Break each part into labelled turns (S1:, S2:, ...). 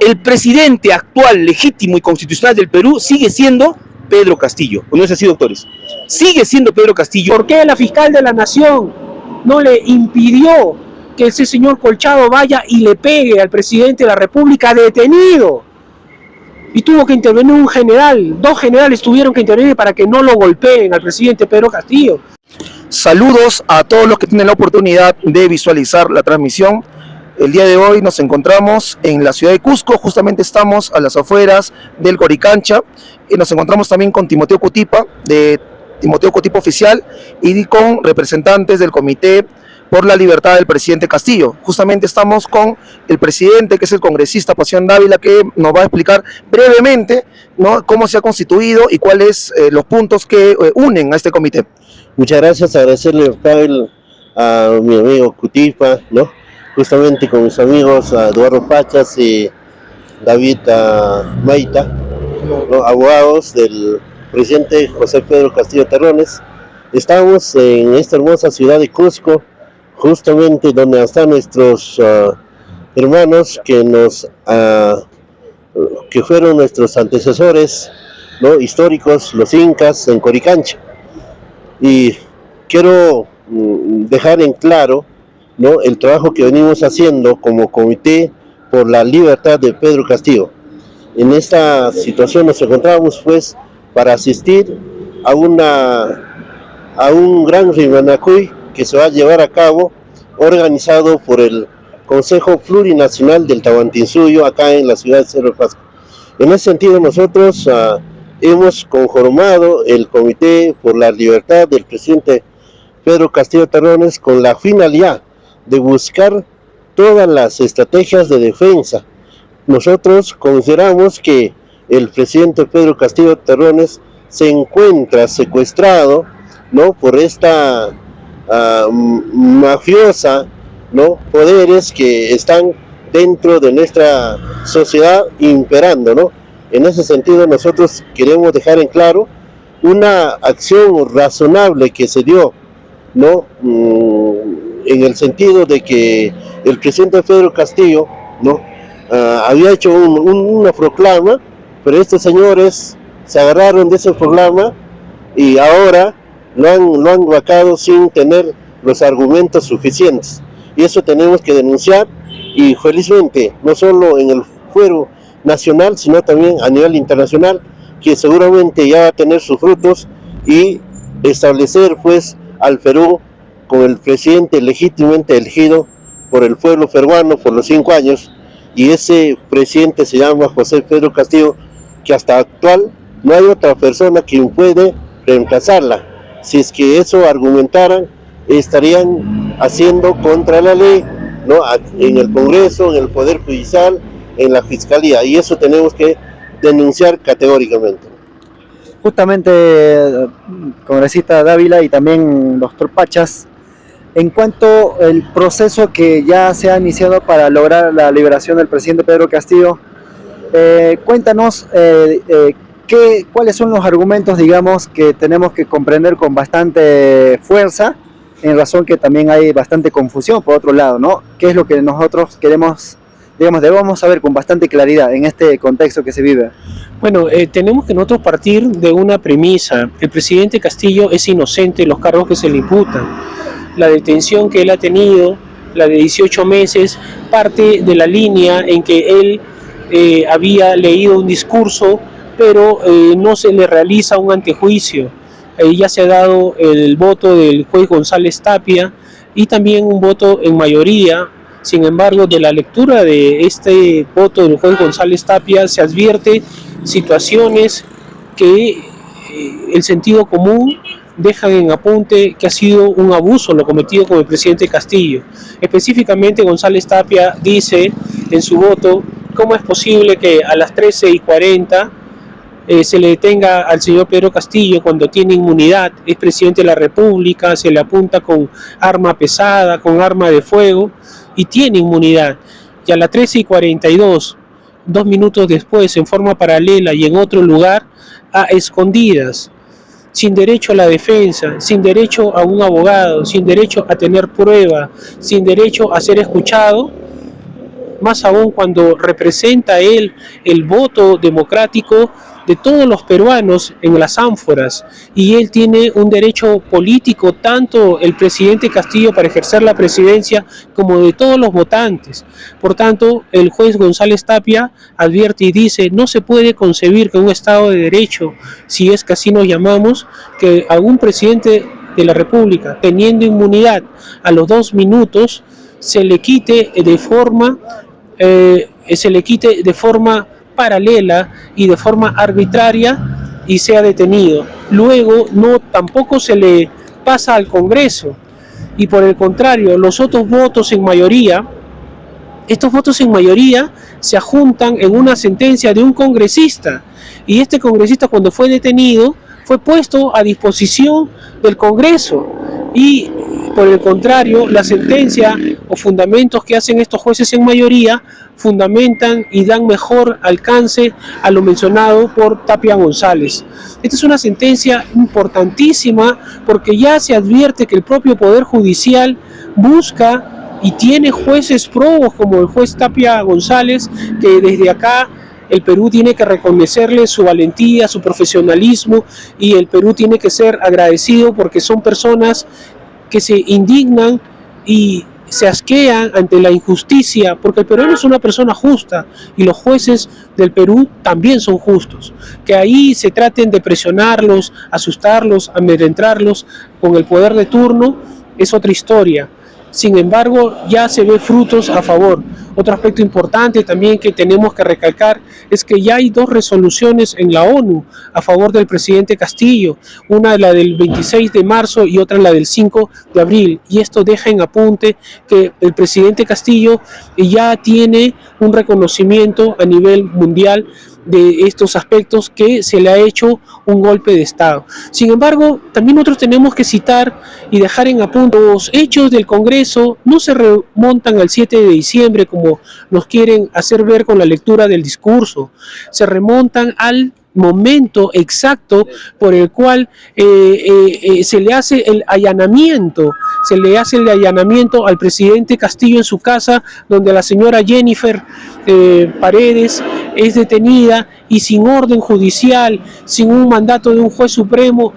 S1: el presidente actual, legítimo y constitucional del Perú sigue siendo Pedro Castillo. ¿O no es así, doctores? Sigue siendo Pedro Castillo.
S2: ¿Por qué la fiscal de la Nación no le impidió que ese señor Colchado vaya y le pegue al presidente de la República detenido? Y tuvo que intervenir un general, 2 generales tuvieron que intervenir para que no lo golpeen al presidente Pedro Castillo.
S1: Saludos a todos los que tienen la oportunidad de visualizar la transmisión. El día de hoy nos encontramos en la ciudad de Cusco, justamente estamos a las afueras del Coricancha y nos encontramos también con Timoteo Cutipa, de Timoteo Cutipa Oficial, y con representantes del Comité por la Libertad del presidente Castillo. Justamente estamos con el presidente, que es el congresista Pasión Dávila, que nos va a explicar brevemente, ¿no?, cómo se ha constituido y cuáles los puntos que unen a este comité.
S3: Muchas gracias, agradecerle a mi amigo Cutipa, ¿no?, justamente con mis amigos Eduardo Pachas y David Maita, ¿no?, abogados del presidente José Pedro Castillo Terrones. Estamos en esta hermosa ciudad de Cusco, justamente donde están nuestros hermanos que fueron nuestros antecesores, ¿no?, históricos, los incas, en Coricancha. Y quiero dejar en claro, ¿no?, el trabajo que venimos haciendo como Comité por la Libertad de Pedro Castillo. En esta situación nos encontramos pues para asistir a un gran Rimanacuy que se va a llevar a cabo, organizado por el Consejo Plurinacional del Tahuantinsuyo, acá en la ciudad de Cerro de Pasco. En ese sentido nosotros hemos conformado el Comité por la Libertad del presidente Pedro Castillo Terrones con la finalidad de buscar todas las estrategias de defensa. Nosotros consideramos que el presidente Pedro Castillo Terrones se encuentra secuestrado, ¿no?, por esta mafiosa, ¿no?, poderes que están dentro de nuestra sociedad imperando, ¿no? En ese sentido nosotros queremos dejar en claro una acción razonable que se dio, ¿no?, en el sentido de que el presidente Pedro Castillo, ¿no?, había hecho una proclama, pero estos señores se agarraron de ese proclama y ahora lo han vacado sin tener los argumentos suficientes. Y eso tenemos que denunciar, y felizmente, no solo en el fuero nacional, sino también a nivel internacional, que seguramente ya va a tener sus frutos y establecer pues al Perú con el presidente legítimamente elegido por el pueblo peruano por los 5 años, y ese presidente se llama José Pedro Castillo, que hasta actual no hay otra persona quien puede reemplazarla. Si es que eso argumentaran, estarían haciendo contra la ley, ¿no?, en el Congreso, en el Poder Judicial, en la Fiscalía, y eso tenemos que denunciar categóricamente.
S4: Justamente, congresista Dávila y también doctor Pachas, en cuanto al proceso que ya se ha iniciado para lograr la liberación del presidente Pedro Castillo, cuéntanos cuáles son los argumentos, digamos, que tenemos que comprender con bastante fuerza, en razón que también hay bastante confusión por otro lado, ¿no? ¿Qué es lo que nosotros queremos, digamos, debemos saber con bastante claridad en este contexto que se vive?
S2: Bueno, tenemos que nosotros partir de una premisa. El presidente Castillo es inocente de los cargos que se le imputan. La detención que él ha tenido, la de 18 meses, parte de la línea en que él había leído un discurso, pero no se le realiza un antejuicio. Ya se ha dado el voto del juez González Tapia y también un voto en mayoría. Sin embargo, de la lectura de este voto del juez González Tapia se advierte situaciones que el sentido común dejan en apunte que ha sido un abuso lo cometido con el presidente Castillo. Específicamente, González Tapia dice en su voto: ¿cómo es posible que a las 13:40 se le detenga al señor Pedro Castillo cuando tiene inmunidad? Es presidente de la República, se le apunta con arma pesada, con arma de fuego, y tiene inmunidad. Y a las 13:42, 2 minutos después, en forma paralela y en otro lugar, a escondidas, sin derecho a la defensa, sin derecho a un abogado, sin derecho a tener prueba, sin derecho a ser escuchado, más aún cuando representa él el voto democrático de todos los peruanos en las ánforas, y él tiene un derecho político, tanto el presidente Castillo para ejercer la presidencia como de todos los votantes. Por tanto, el juez González Tapia advierte y dice: no se puede concebir que un Estado de Derecho, si es que así nos llamamos, que algún presidente de la República, teniendo inmunidad a los 2 minutos, se le quite de forma paralela y de forma arbitraria y sea detenido. Luego tampoco se le pasa al Congreso, y por el contrario, los otros votos en mayoría, estos votos en mayoría se adjuntan en una sentencia de un congresista, y este congresista, cuando fue detenido, fue puesto a disposición del Congreso, y por el contrario, la sentencia o fundamentos que hacen estos jueces en mayoría fundamentan y dan mejor alcance a lo mencionado por Tapia González. Esta es una sentencia importantísima porque ya se advierte que el propio Poder Judicial busca y tiene jueces probos como el juez Tapia González, que desde acá el Perú tiene que reconocerle su valentía, su profesionalismo, y el Perú tiene que ser agradecido porque son personas que se indignan y se asquean ante la injusticia, porque el peruano es una persona justa y los jueces del Perú también son justos. Que ahí se traten de presionarlos, asustarlos, amedrentarlos con el poder de turno es otra historia. Sin embargo, ya se ve frutos a favor. Otro aspecto importante también que tenemos que recalcar es que ya hay 2 resoluciones en la ONU a favor del presidente Castillo, una la del 26 de marzo y otra la del 5 de abril, y esto deja en apunte que el presidente Castillo ya tiene un reconocimiento a nivel mundial de estos aspectos, que se le ha hecho un golpe de Estado. Sin embargo, también nosotros tenemos que citar y dejar en apunte: los hechos del Congreso no se remontan al 7 de diciembre como nos quieren hacer ver con la lectura del discurso, se remontan al momento exacto por el cual se le hace el allanamiento al presidente Castillo en su casa, donde la señora Jennifer Paredes es detenida, y sin orden judicial, sin un mandato de un juez supremo,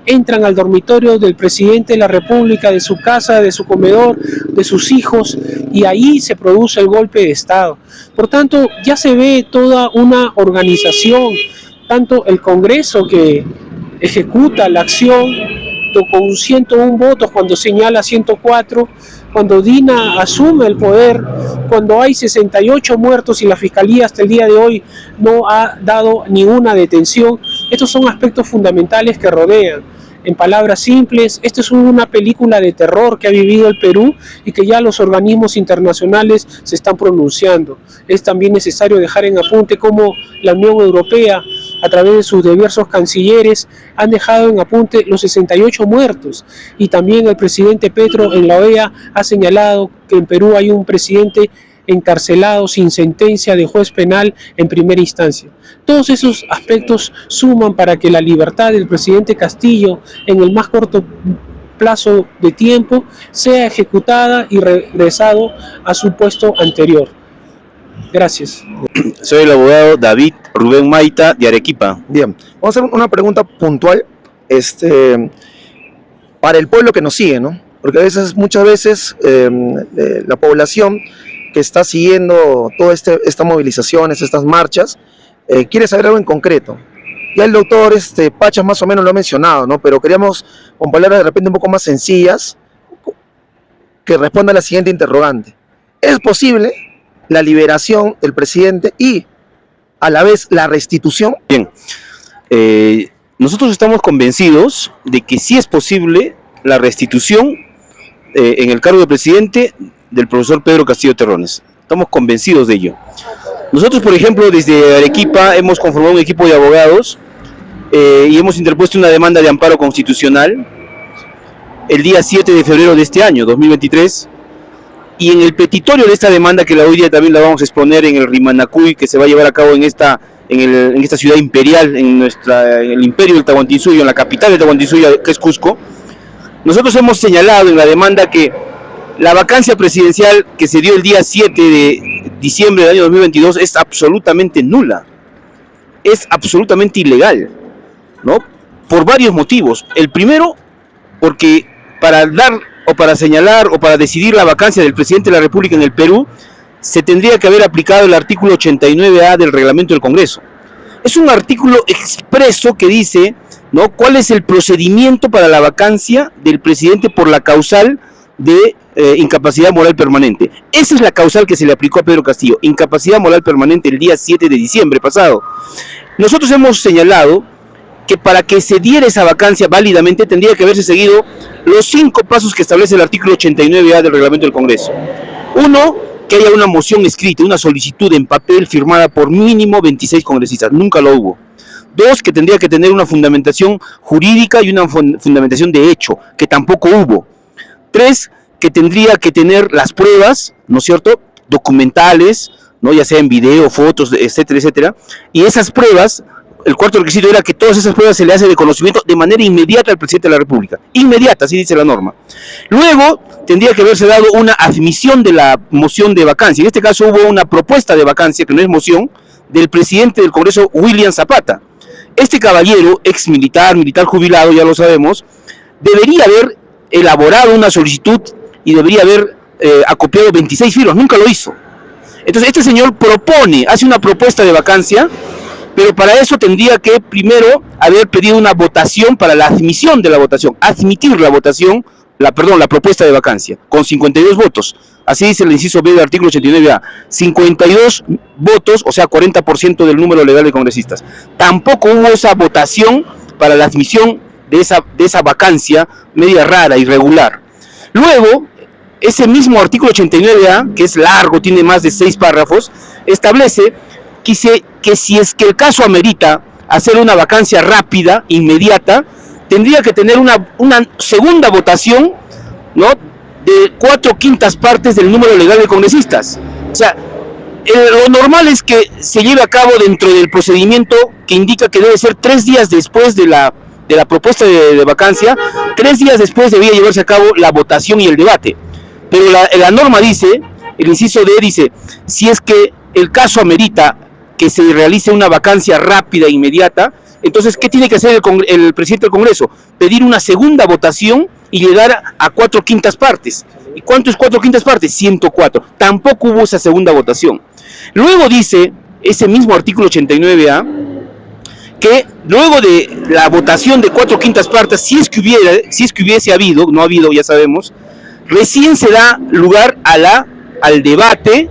S2: entran al dormitorio del presidente de la República, de su casa, de su comedor, de sus hijos, y ahí se produce el golpe de Estado. Por tanto, ya se ve toda una organización, tanto el Congreso, que ejecuta la acción con 101 votos cuando señala 104, cuando Dina asume el poder, cuando hay 68 muertos y la Fiscalía hasta el día de hoy no ha dado ninguna detención. Estos son aspectos fundamentales que rodean. En palabras simples, esta es una película de terror que ha vivido el Perú y que ya los organismos internacionales se están pronunciando. Es también necesario dejar en apunte cómo la Unión Europea, a través de sus diversos cancilleres, han dejado en apunte los 68 muertos, y también el presidente Petro en la OEA ha señalado que en Perú hay un presidente encarcelado sin sentencia de juez penal en primera instancia. Todos esos aspectos suman para que la libertad del presidente Castillo en el más corto plazo de tiempo sea ejecutada y regresado a su puesto anterior. Gracias.
S5: Soy el abogado David Rubén Maita, de Arequipa.
S1: Bien, vamos a hacer una pregunta puntual para el pueblo que nos sigue, ¿no? Porque muchas veces la población que está siguiendo todas estas movilizaciones, estas marchas, quiere saber algo en concreto. Ya el doctor Pachas más o menos lo ha mencionado, ¿no? Pero queríamos, con palabras de repente un poco más sencillas, que responda a la siguiente interrogante. ¿Es posible la liberación del presidente y a la vez la restitución?
S5: Bien, nosotros estamos convencidos de que sí es posible la restitución en el cargo de presidente del profesor Pedro Castillo Terrones. Estamos convencidos de ello. Nosotros, por ejemplo, desde Arequipa hemos conformado un equipo de abogados y hemos interpuesto una demanda de amparo constitucional el día 7 de febrero de este año, 2023, y en el petitorio de esta demanda, que hoy día también la vamos a exponer en el Rimanacuy, que se va a llevar a cabo en esta ciudad imperial, en el imperio del Tahuantinsuyo, en la capital del Tahuantinsuyo, que es Cusco, nosotros hemos señalado en la demanda que La vacancia presidencial que se dio el día 7 de diciembre del año 2022 es absolutamente nula, es absolutamente ilegal, ¿no? Por varios motivos. El primero, porque para dar o para señalar o para decidir la vacancia del presidente de la República en el Perú, se tendría que haber aplicado el artículo 89A del reglamento del Congreso. Es un artículo expreso que dice, ¿no?, cuál es el procedimiento para la vacancia del presidente por la causal de incapacidad moral permanente. Esa es la causal que se le aplicó a Pedro Castillo, incapacidad moral permanente, el día 7 de diciembre pasado. Nosotros hemos señalado que para que se diera esa vacancia válidamente tendría que haberse seguido los 5 pasos que establece el artículo 89A del reglamento del Congreso. Uno, que haya una moción escrita, una solicitud en papel firmada por mínimo 26 congresistas. Nunca lo hubo. 2, que tendría que tener una fundamentación jurídica y una fundamentación de hecho, que tampoco hubo. 3, que tendría que tener las pruebas, ¿no es cierto?, documentales, ¿no?, ya sea en video, fotos, etcétera, etcétera. Y esas pruebas, el cuarto requisito era que todas esas pruebas se le hace de conocimiento de manera inmediata al presidente de la República. Inmediata, así dice la norma. Luego, tendría que haberse dado una admisión de la moción de vacancia. En este caso hubo una propuesta de vacancia, que no es moción, del presidente del Congreso, William Zapata. Este caballero, ex militar jubilado, ya lo sabemos, debería haber elaborado una solicitud y debería haber acopiado 26 firmas. Nunca lo hizo. Entonces, este señor hace una propuesta de vacancia, pero para eso tendría que primero haber pedido una votación para la admisión de la votación, admitir la votación, la propuesta de vacancia, con 52 votos. Así dice el inciso B del artículo 89A. 52 votos, o sea, 40% del número legal de congresistas. Tampoco hubo esa votación para la admisión de esa vacancia media rara, irregular. Luego, ese mismo artículo 89A, que es largo, tiene más de 6 párrafos, establece que si es que el caso amerita hacer una vacancia rápida, inmediata, tendría que tener una segunda votación, ¿no?, de 4/5 partes del número legal de congresistas. O sea, lo normal es que se lleve a cabo dentro del procedimiento que indica que debe ser 3 días después de la propuesta de vacancia, 3 días después debía llevarse a cabo la votación y el debate. Pero la norma dice, el inciso D dice, si es que el caso amerita que se realice una vacancia rápida e inmediata, entonces, ¿qué tiene que hacer el presidente del Congreso? Pedir una segunda votación y llegar a 4/5 partes. ¿Y cuánto es 4/5 partes? 104. Tampoco hubo esa segunda votación. Luego dice ese mismo artículo 89A que luego de la votación de 4/5 partes, si es que hubiese habido, no ha habido, ya sabemos, recién se da lugar al debate,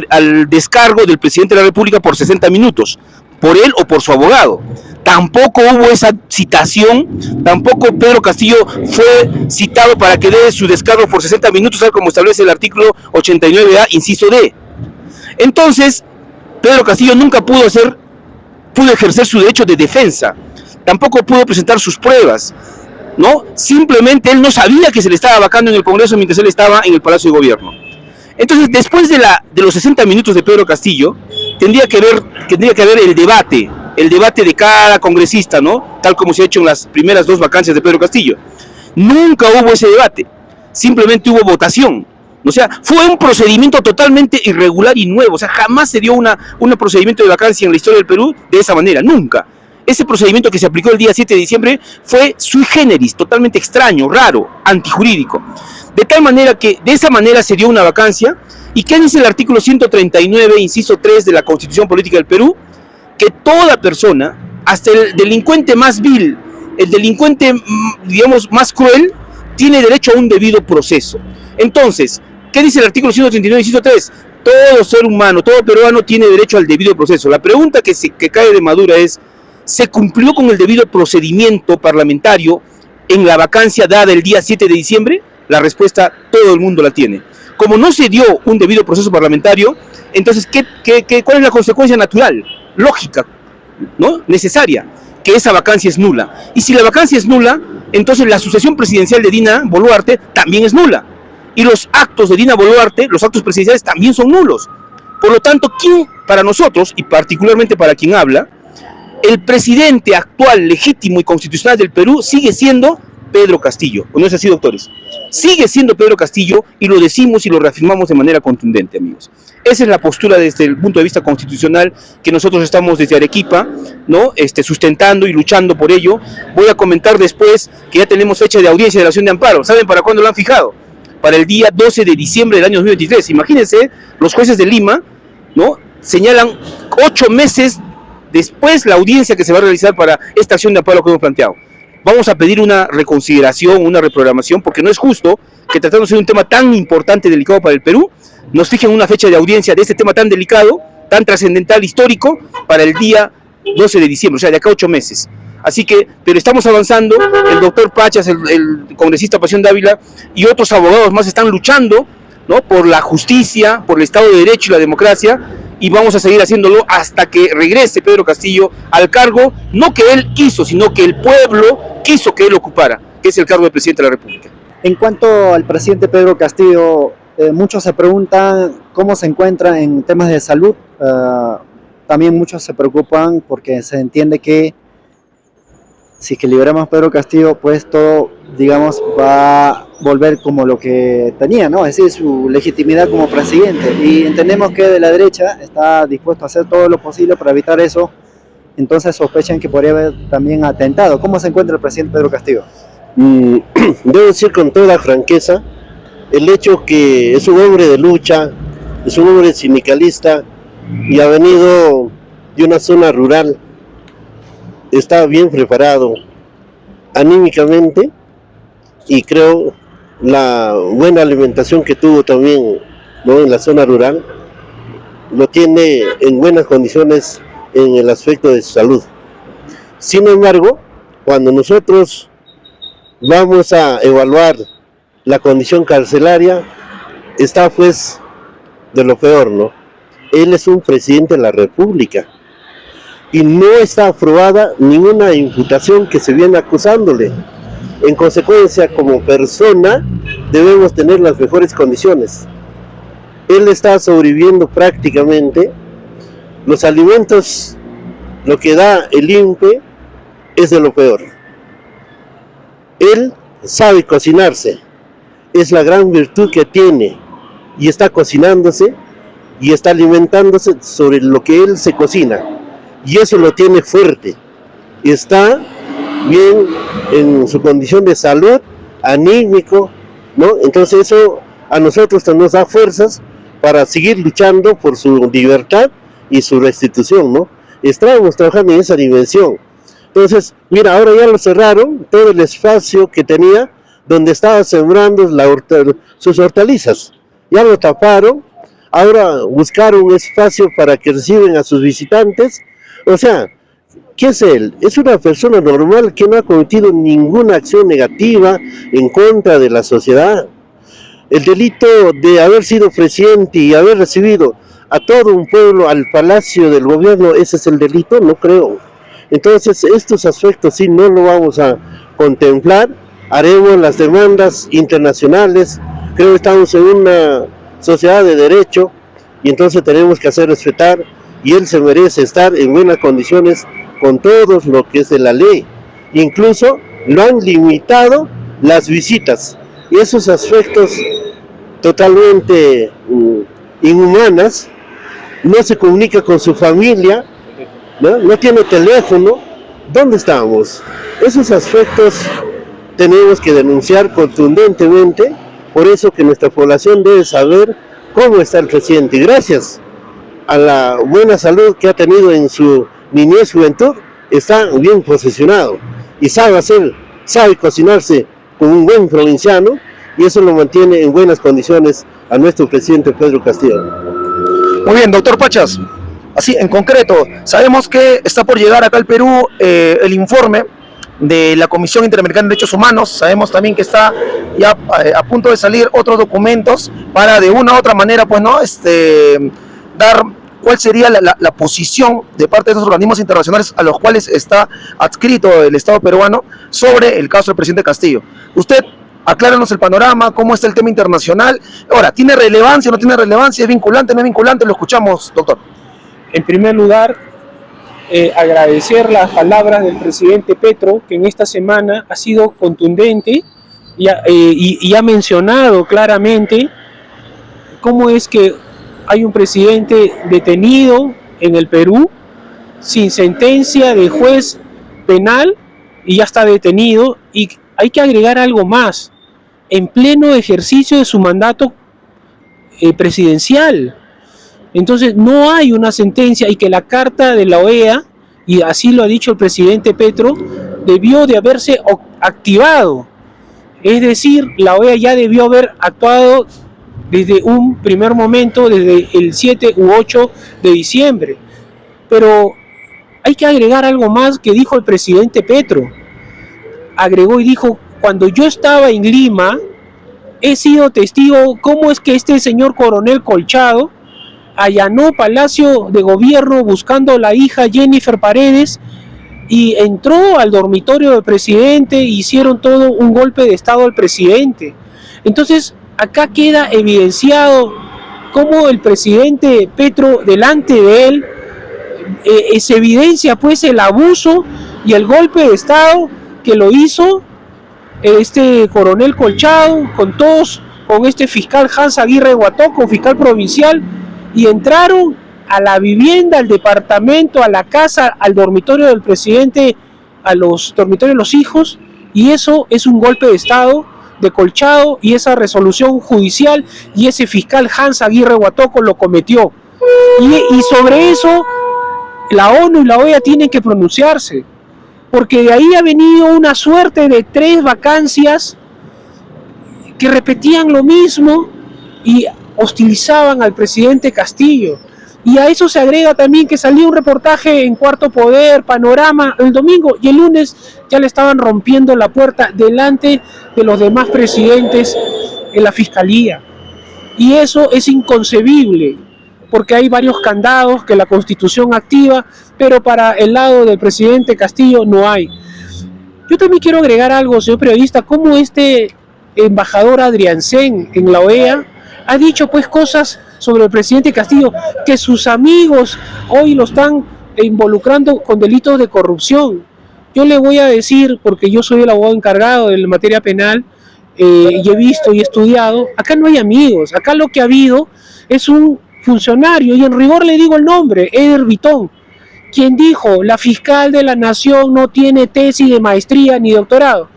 S5: al descargo del presidente de la República por 60 minutos, por él o por su abogado. Tampoco hubo esa citación, tampoco Pedro Castillo fue citado para que dé su descargo por 60 minutos, tal como establece el artículo 89A, inciso D. Entonces, Pedro Castillo nunca pudo ejercer su derecho de defensa, tampoco pudo presentar sus pruebas, ¿no? Simplemente él no sabía que se le estaba vacando en el Congreso mientras él estaba en el Palacio de Gobierno. Entonces, después de los 60 minutos de Pedro Castillo, tendría que haber el debate de cada congresista, ¿no?, tal como se ha hecho en las primeras 2 vacancias de Pedro Castillo. Nunca hubo ese debate, simplemente hubo votación. O sea, fue un procedimiento totalmente irregular y nuevo. O sea, jamás se dio un procedimiento de vacancia en la historia del Perú de esa manera, nunca. Ese procedimiento que se aplicó el día 7 de diciembre fue sui generis, totalmente extraño, raro, antijurídico. De tal manera que de esa manera se dio una vacancia. ¿Y qué dice el artículo 139, inciso 3 de la Constitución Política del Perú? Que toda persona, hasta el delincuente más vil, el delincuente, digamos, más cruel, tiene derecho a un debido proceso. Entonces, ¿qué dice el artículo 139, inciso 3? Todo ser humano, todo peruano tiene derecho al debido proceso. La pregunta que cae de madura es, ¿se cumplió con el debido procedimiento parlamentario en la vacancia dada el día 7 de diciembre? La respuesta todo el mundo la tiene. Como no se dio un debido proceso parlamentario, entonces, ¿cuál es la consecuencia natural, lógica, ¿no?, necesaria? Que esa vacancia es nula. Y si la vacancia es nula, entonces la sucesión presidencial de Dina Boluarte también es nula. Y los actos de Dina Boluarte, los actos presidenciales, también son nulos. Por lo tanto, para nosotros, y particularmente para quien habla, el presidente actual, legítimo y constitucional del Perú sigue siendo Pedro Castillo. ¿O no es así, doctores? Sigue siendo Pedro Castillo y lo decimos y lo reafirmamos de manera contundente, amigos. Esa es la postura desde el punto de vista constitucional que nosotros estamos desde Arequipa, ¿no? Sustentando y luchando por ello. Voy a comentar después que ya tenemos fecha de audiencia de la acción de amparo. ¿Saben para cuándo lo han fijado? Para el día 12 de diciembre del año 2023. Imagínense, los jueces de Lima, ¿no? Señalan 8 meses después la audiencia que se va a realizar para esta acción de amparo que hemos planteado. Vamos a pedir una reconsideración, una reprogramación, porque no es justo que tratándose de un tema tan importante y delicado para el Perú, nos fijen una fecha de audiencia de este tema tan delicado, tan trascendental, histórico, para el día 12 de diciembre, o sea, de acá a 8 meses. Así que, pero estamos avanzando, el doctor Pachas, el congresista Pasión Dávila y otros abogados más están luchando, ¿no? Por la justicia, por el Estado de Derecho y la democracia, y vamos a seguir haciéndolo hasta que regrese Pedro Castillo al cargo, no que él quiso, sino que el pueblo quiso que él ocupara, que es el cargo de presidente de la República.
S4: En cuanto al presidente Pedro Castillo, muchos se preguntan cómo se encuentra en temas de salud. También muchos se preocupan porque se entiende que si es que liberamos a Pedro Castillo, pues todo, digamos, va a volver como lo que tenía, ¿no? Es decir, su legitimidad como presidente. Y entendemos que de la derecha está dispuesto a hacer todo lo posible para evitar eso. Entonces sospechan que podría haber también atentado. ¿Cómo se encuentra el presidente Pedro Castillo?
S3: Debo decir con toda franqueza, el hecho que es un hombre de lucha, es un hombre sindicalista y ha venido de una zona rural, está bien preparado anímicamente y creo la buena alimentación que tuvo también, ¿no? En la zona rural, lo tiene en buenas condiciones en el aspecto de su salud. Sin embargo, cuando nosotros vamos a evaluar la condición carcelaria, está pues de lo peor, ¿no? Él es un presidente de la República y no está aprobada ninguna imputación que se viene acusándole. En consecuencia, como persona, debemos tener las mejores condiciones. Él está sobreviviendo prácticamente. Los alimentos, lo que da el INPE, es de lo peor. Él sabe cocinarse, es la gran virtud que tiene, y está cocinándose y está alimentándose sobre lo que él se cocina, y eso lo tiene fuerte. Está bien en su condición de salud, anímico, ¿no? Entonces eso a nosotros nos da fuerzas para seguir luchando por su libertad y su restitución, ¿no? Estamos trabajando en esa dimensión. Entonces, mira, ahora ya lo cerraron, todo el espacio que tenía, donde estaba sembrando sus hortalizas. Ya lo taparon, ahora buscaron un espacio para que reciben a sus visitantes. O sea, ¿qué es él? Es una persona normal que no ha cometido ninguna acción negativa en contra de la sociedad. El delito de haber sido presidente y haber recibido a todo un pueblo al palacio del gobierno, ¿ese es el delito? No creo. Entonces, estos aspectos sí no lo vamos a contemplar. Haremos las demandas internacionales. Creo que estamos en una sociedad de derecho y entonces tenemos que hacer respetar, y él se merece estar en buenas condiciones con todo lo que es de la ley. Incluso lo han limitado las visitas, y esos aspectos totalmente inhumanas. No se comunica con su familia, no tiene teléfono. ¿Dónde estamos? Esos aspectos tenemos que denunciar contundentemente. Por eso que nuestra población debe saber cómo está el presidente, y gracias a la buena salud que ha tenido en su niñez, juventud, está bien posicionado y sabe cocinarse como un buen provinciano, y eso lo mantiene en buenas condiciones a nuestro presidente Pedro Castillo.
S1: Muy bien, doctor Pachas. Así, en concreto, sabemos que está por llegar acá al Perú el informe de la Comisión Interamericana de Derechos Humanos. Sabemos también que está ya a punto de salir otros documentos para de una u otra manera, pues, ¿no? Dar cuál sería la posición de parte de esos organismos internacionales a los cuales está adscrito el Estado peruano sobre el caso del presidente Castillo. Usted, acláranos el panorama, cómo está el tema internacional. Ahora, ¿tiene relevancia o no tiene relevancia? ¿Es vinculante o no es vinculante? Lo escuchamos, doctor.
S2: En primer lugar, agradecer las palabras del presidente Petro, que en esta semana ha sido contundente y ha mencionado claramente cómo es que hay un presidente detenido en el Perú sin sentencia de juez penal y ya está detenido, y hay que agregar algo más, en pleno ejercicio de su mandato presidencial. Entonces no hay una sentencia, y que la carta de la OEA, y así lo ha dicho el presidente Petro, debió de haberse activado. Es decir, la OEA ya debió haber actuado desde un primer momento, desde el 7 u 8 de diciembre. Pero hay que agregar algo más que dijo el presidente Petro. Agregó y dijo: cuando yo estaba en Lima, he sido testigo cómo es que este señor coronel Colchado allanó Palacio de Gobierno buscando a la hija Jennifer Paredes y entró al dormitorio del presidente e hicieron todo un golpe de estado al presidente. Entonces, acá queda evidenciado cómo el presidente Petro, delante de él, se evidencia pues el abuso y el golpe de estado que lo hizo este coronel Colchado con este fiscal Hans Aguirre Huatoco, fiscal provincial, y entraron a la vivienda, al departamento, a la casa, al dormitorio del presidente, a los dormitorios de los hijos, y eso es un golpe de estado de Colchado, y esa resolución judicial y ese fiscal Hans Aguirre Huatoco lo cometió. Y sobre eso la ONU y la OEA tienen que pronunciarse, porque de ahí ha venido una suerte de 3 vacancias que repetían lo mismo y hostilizaban al presidente Castillo. Y a eso se agrega también que salió un reportaje en Cuarto Poder, Panorama, el domingo, y el lunes ya le estaban rompiendo la puerta delante de los demás presidentes en la fiscalía. Y eso es inconcebible, porque hay varios candados que la Constitución activa, pero para el lado del presidente Castillo no hay. Yo también quiero agregar algo, señor periodista, como este embajador Adriansen en la OEA ha dicho pues cosas sobre el presidente Castillo, que sus amigos hoy lo están involucrando con delitos de corrupción. Yo le voy a decir, porque yo soy el abogado encargado de la materia penal, y he visto y he estudiado, acá no hay amigos, acá lo que ha habido es un funcionario, y en rigor le digo el nombre, Eder Vitón, quien dijo: la fiscal de la Nación no tiene tesis de maestría ni doctorado.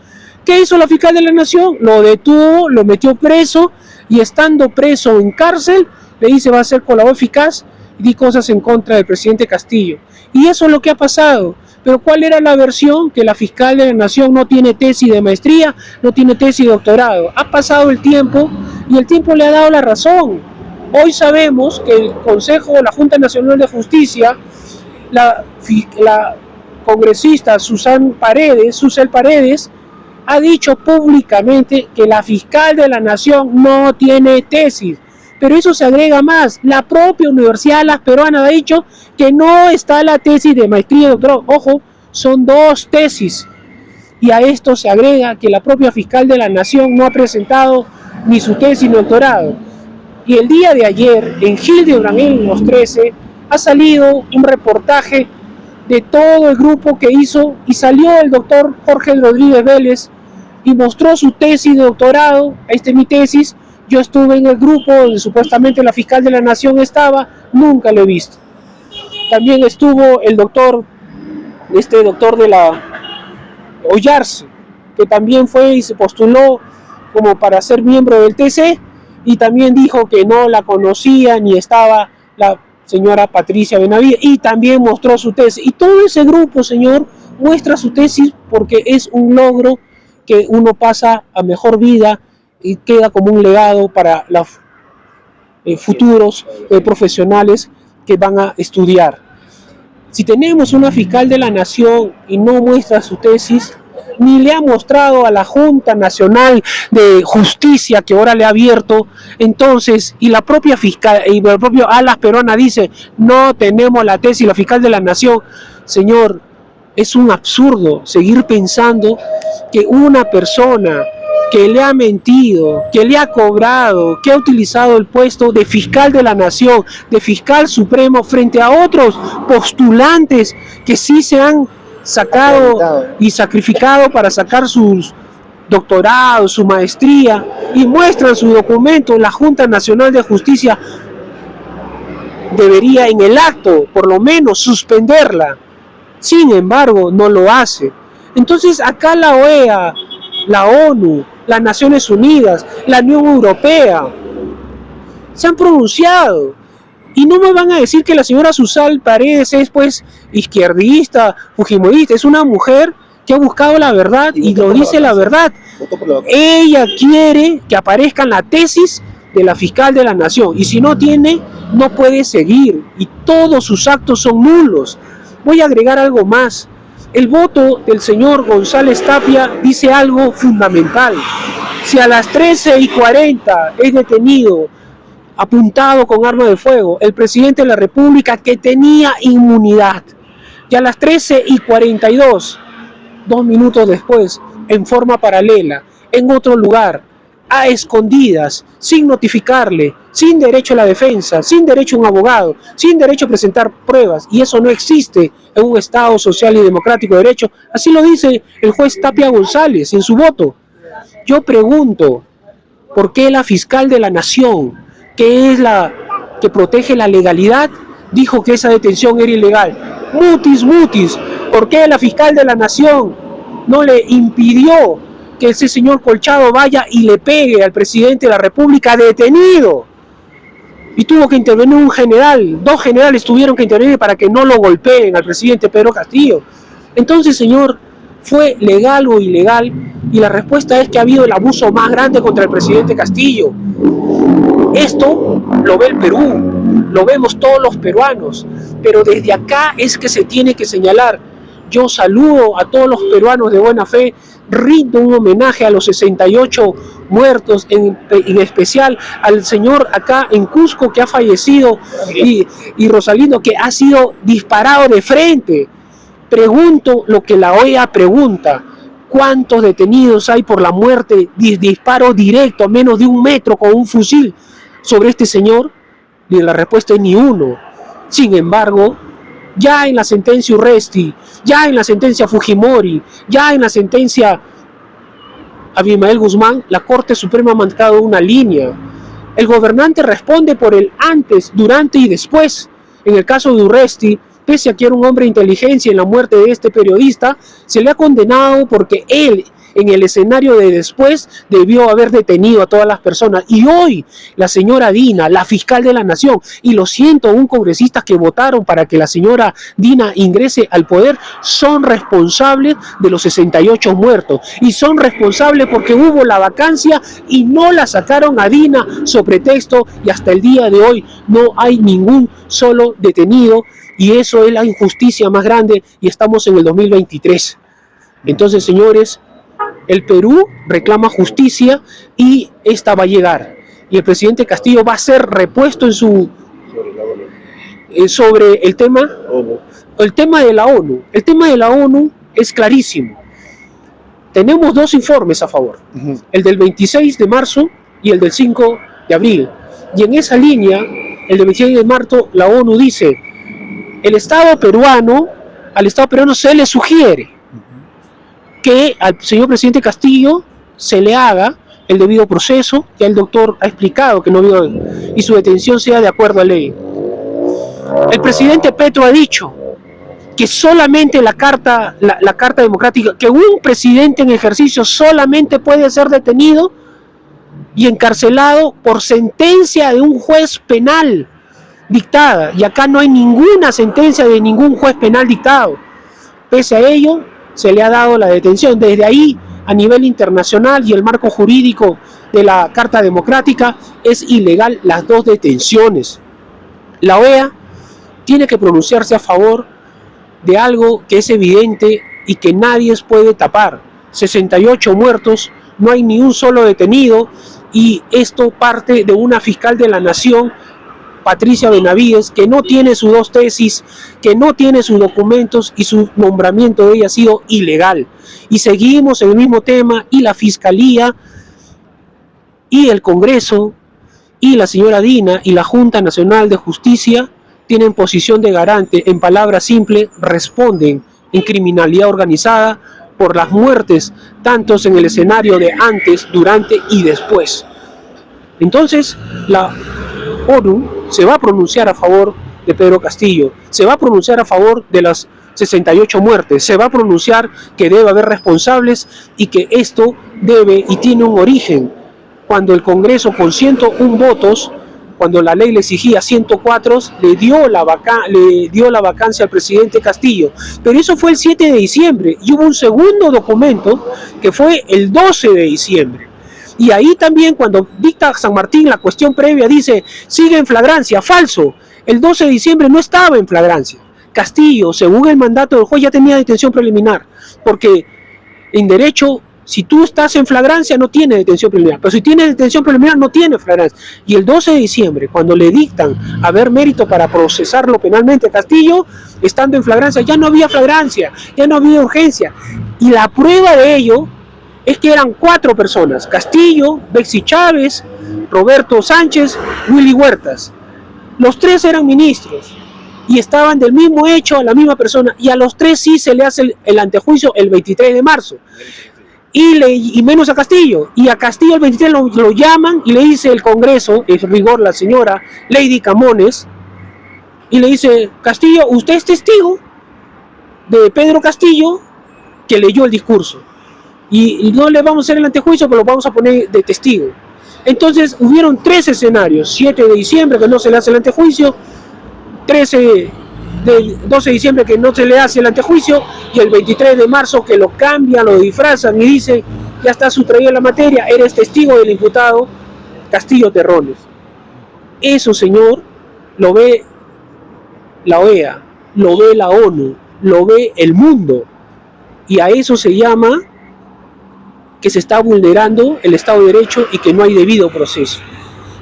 S2: ¿Qué hizo la fiscal de la Nación? Lo detuvo, lo metió preso, y estando preso en cárcel, le dice: va a ser colaborador eficaz, y di cosas en contra del presidente Castillo. Y eso es lo que ha pasado. Pero ¿cuál era la versión? Que la fiscal de la Nación no tiene tesis de maestría, no tiene tesis de doctorado. Ha pasado el tiempo, y el tiempo le ha dado la razón. Hoy sabemos que el Consejo de la Junta Nacional de Justicia, la congresista Susel Paredes, ha dicho públicamente que la fiscal de la Nación no tiene tesis. Pero eso se agrega más. La propia Universidad de las Peruanas ha dicho que no está la tesis de maestría y doctorado. Ojo, son 2 tesis. Y a esto se agrega que la propia fiscal de la Nación no ha presentado ni su tesis ni doctorado. Y el día de ayer, en Gil de Urangel, los 13, ha salido un reportaje de todo el grupo que hizo, y salió el doctor Jorge Rodríguez Vélez y mostró su tesis de doctorado. Esta es mi tesis, yo estuve en el grupo donde supuestamente la fiscal de la Nación estaba, nunca lo he visto. También estuvo el doctor de la Ollarse, que también fue y se postuló como para ser miembro del TC, y también dijo que no la conocía ni estaba la señora Patricia Benavides, y también mostró su tesis. Y todo ese grupo, señor, muestra su tesis porque es un logro que uno pasa a mejor vida y queda como un legado para los futuros profesionales que van a estudiar. Si tenemos una fiscal de la Nación y no muestra su tesis, ni le ha mostrado a la Junta Nacional de Justicia, que ahora le ha abierto, entonces, y la propia fiscal, y el propio Alas Peruana dice: no tenemos la tesis, la fiscal de la Nación. Señor, es un absurdo seguir pensando que una persona que le ha mentido, que le ha cobrado, que ha utilizado el puesto de fiscal de la nación, de fiscal supremo, frente a otros postulantes que sí se han sacado y sacrificado para sacar sus doctorados, su maestría, y muestran su documento. La Junta Nacional de Justicia debería en el acto, por lo menos, suspenderla. Sin embargo, no lo hace. Entonces acá la OEA, la ONU, las Naciones Unidas, la Unión Europea se han pronunciado, y no me van a decir que la señora Susal Paredes es pues izquierdista, fujimorista. Es una mujer que ha buscado la verdad y lo dice la verdad. Ella quiere que aparezca en la tesis de la fiscal de la nación, y si no tiene, no puede seguir, y todos sus actos son nulos. Voy a agregar algo más. El voto del señor González Tapia dice algo fundamental. Si a las 13:40 es detenido, apuntado con arma de fuego, el presidente de la República, que tenía inmunidad, y a las 13:42, 2 minutos después, en forma paralela, en otro lugar, a escondidas, sin notificarle, sin derecho a la defensa, sin derecho a un abogado, sin derecho a presentar pruebas, y eso no existe en un Estado social y democrático de derecho. Así lo dice el juez Tapia González en su voto. Yo pregunto, ¿por qué la fiscal de la nación, que es la que protege la legalidad, dijo que esa detención era ilegal? Mutis, ¿por qué la fiscal de la nación no le impidió que ese señor Colchado vaya y le pegue al presidente de la República detenido? Y tuvo que intervenir un general, 2 generales tuvieron que intervenir para que no lo golpeen al presidente Pedro Castillo. Entonces, señor, ¿fue legal o ilegal? Y la respuesta es que ha habido el abuso más grande contra el presidente Castillo. Esto lo ve el Perú, lo vemos todos los peruanos, pero desde acá es que se tiene que señalar. Yo saludo a todos los peruanos de buena fe, rindo un homenaje a los 68 muertos, en especial al señor acá en Cusco que ha fallecido, y Rosalino, que ha sido disparado de frente. Pregunto lo que la OEA pregunta: ¿cuántos detenidos hay por la muerte de disparo directo a menos de 1 metro con un fusil sobre este señor? Y la respuesta es ni uno. Sin embargo, ya en la sentencia Urresti, ya en la sentencia Fujimori, ya en la sentencia Abimael Guzmán, la Corte Suprema ha marcado una línea. El gobernante responde por el antes, durante y después. En el caso de Urresti, pese a que era un hombre de inteligencia en la muerte de este periodista, se le ha condenado porque él, en el escenario de después, debió haber detenido a todas las personas. Y hoy la señora Dina, la fiscal de la nación, y los 101 congresistas que votaron para que la señora Dina ingrese al poder, son responsables de los 68 muertos, y son responsables porque hubo la vacancia y no la sacaron a Dina sobre pretexto, y hasta el día de hoy no hay ningún solo detenido, y eso es la injusticia más grande, y estamos en el 2023. Entonces, señores, el Perú reclama justicia, y esta va a llegar, y el presidente Castillo va a ser repuesto en su sobre el tema de la ONU. El tema de la ONU es clarísimo. Tenemos 2 informes a favor, el del 26 de marzo y el del 5 de abril. Y en esa línea, el del 26 de marzo, la ONU dice: al Estado peruano se le sugiere que al señor presidente Castillo se le haga el debido proceso, que el doctor ha explicado que no vio, y su detención sea de acuerdo a ley. El presidente Petro ha dicho que solamente la carta democrática, que un presidente en ejercicio solamente puede ser detenido y encarcelado por sentencia de un juez penal dictada, y acá no hay ninguna sentencia de ningún juez penal dictado. Pese a ello, se le ha dado la detención. Desde ahí, a nivel internacional y el marco jurídico de la Carta Democrática, es ilegal las 2 detenciones. La OEA tiene que pronunciarse a favor de algo que es evidente y que nadie puede tapar. 68 muertos, no hay ni un solo detenido, y esto parte de una fiscal de la nación, Patricia Benavides, que no tiene sus 2 tesis, que no tiene sus documentos, y su nombramiento de ella ha sido ilegal. Y seguimos en el mismo tema, y la fiscalía y el Congreso, y la señora Dina, y la Junta Nacional de Justicia tienen posición de garante. En palabras simples, responden en criminalidad organizada por las muertes, tantos en el escenario de antes, durante y después. Entonces, la ONU se va a pronunciar a favor de Pedro Castillo, se va a pronunciar a favor de las 68 muertes, se va a pronunciar que debe haber responsables y que esto debe y tiene un origen. Cuando el Congreso con 101 votos, cuando la ley le exigía 104, le dio la vacancia al presidente Castillo. Pero eso fue el 7 de diciembre y hubo un segundo documento que fue el 12 de diciembre. Y ahí también cuando dicta San Martín la cuestión previa dice, sigue en flagrancia, falso. El 12 de diciembre no estaba en flagrancia. Castillo, según el mandato del juez, ya tenía detención preliminar, porque en derecho, si tú estás en flagrancia, no tienes detención preliminar, pero si tienes detención preliminar, no tienes flagrancia. Y el 12 de diciembre, cuando le dictan haber mérito para procesarlo penalmente a Castillo, estando en flagrancia, ya no había flagrancia, ya no había urgencia. Y la prueba de ello es que eran 4 personas: Castillo, Bexy Chávez, Roberto Sánchez, Willy Huertas. Los 3 eran ministros y estaban del mismo hecho a la misma persona, y a los 3 sí se le hace el antejuicio el 23 de marzo. Y menos a Castillo. Y a Castillo el 23 lo llaman y le dice el Congreso, en rigor la señora Lady Camones, y le dice: Castillo, usted es testigo de Pedro Castillo que leyó el discurso. Y no le vamos a hacer el antejuicio, pero lo vamos a poner de testigo. Entonces hubieron 3 escenarios: 7 de diciembre que no se le hace el antejuicio, 12 de diciembre que no se le hace el antejuicio, y el 23 de marzo que lo cambian, lo disfrazan y dicen: ya está sustraída la materia, eres testigo del imputado Castillo Terrones. Eso, señor, lo ve la OEA, lo ve la ONU, lo ve el mundo, y a eso se llama que se está vulnerando el Estado de Derecho y que no hay debido proceso.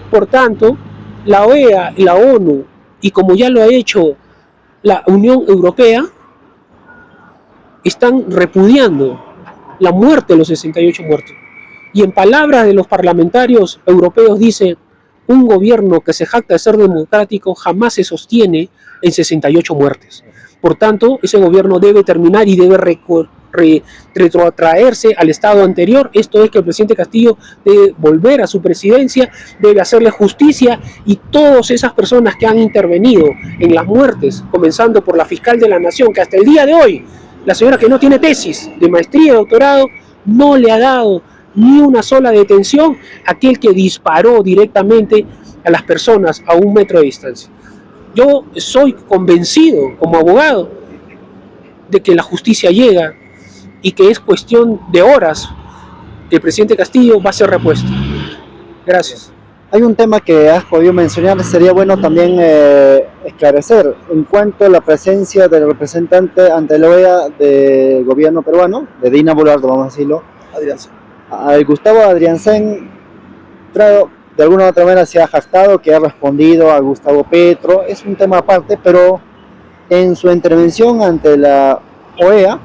S2: Por tanto, la OEA, la ONU, y como ya lo ha hecho la Unión Europea, están repudiando la muerte de los 68 muertos. Y en palabras de los parlamentarios europeos dice: un gobierno que se jacta de ser democrático jamás se sostiene en 68 muertes. Por tanto, ese gobierno debe terminar y debe retrotraerse al estado anterior. Esto es que el presidente Castillo debe volver a su presidencia, debe hacerle justicia, y todas esas personas que han intervenido en las muertes, comenzando por la fiscal de la Nación, que hasta el día de hoy, la señora que no tiene tesis de maestría y doctorado, no le ha dado ni una sola detención a aquel que disparó directamente a las personas a 1 metro de distancia. Yo soy convencido como abogado de que la justicia llega y que es cuestión de horas que el presidente Castillo va a ser repuesto. Gracias.
S4: Hay un tema que has podido mencionar, sería bueno también esclarecer en cuanto a la presencia del representante ante la OEA del gobierno peruano, de Dina Boluarte, vamos a decirlo, al Gustavo Adrianzen. Claro, de alguna u otra manera se ha jactado que ha respondido a Gustavo Petro, es un tema aparte, pero en su intervención ante la OEA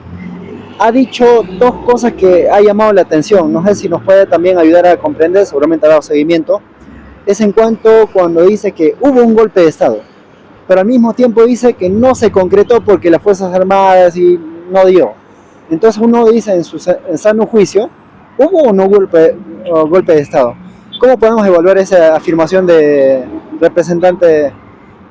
S4: ha dicho 2 cosas que ha llamado la atención. No sé si nos puede también ayudar a comprender, seguramente ha dado seguimiento. Es en cuanto cuando dice que hubo un golpe de Estado, pero al mismo tiempo dice que no se concretó porque las Fuerzas Armadas y no dio. Entonces uno dice en sano juicio, ¿hubo o no golpe de Estado? ¿Cómo podemos evaluar esa afirmación de representante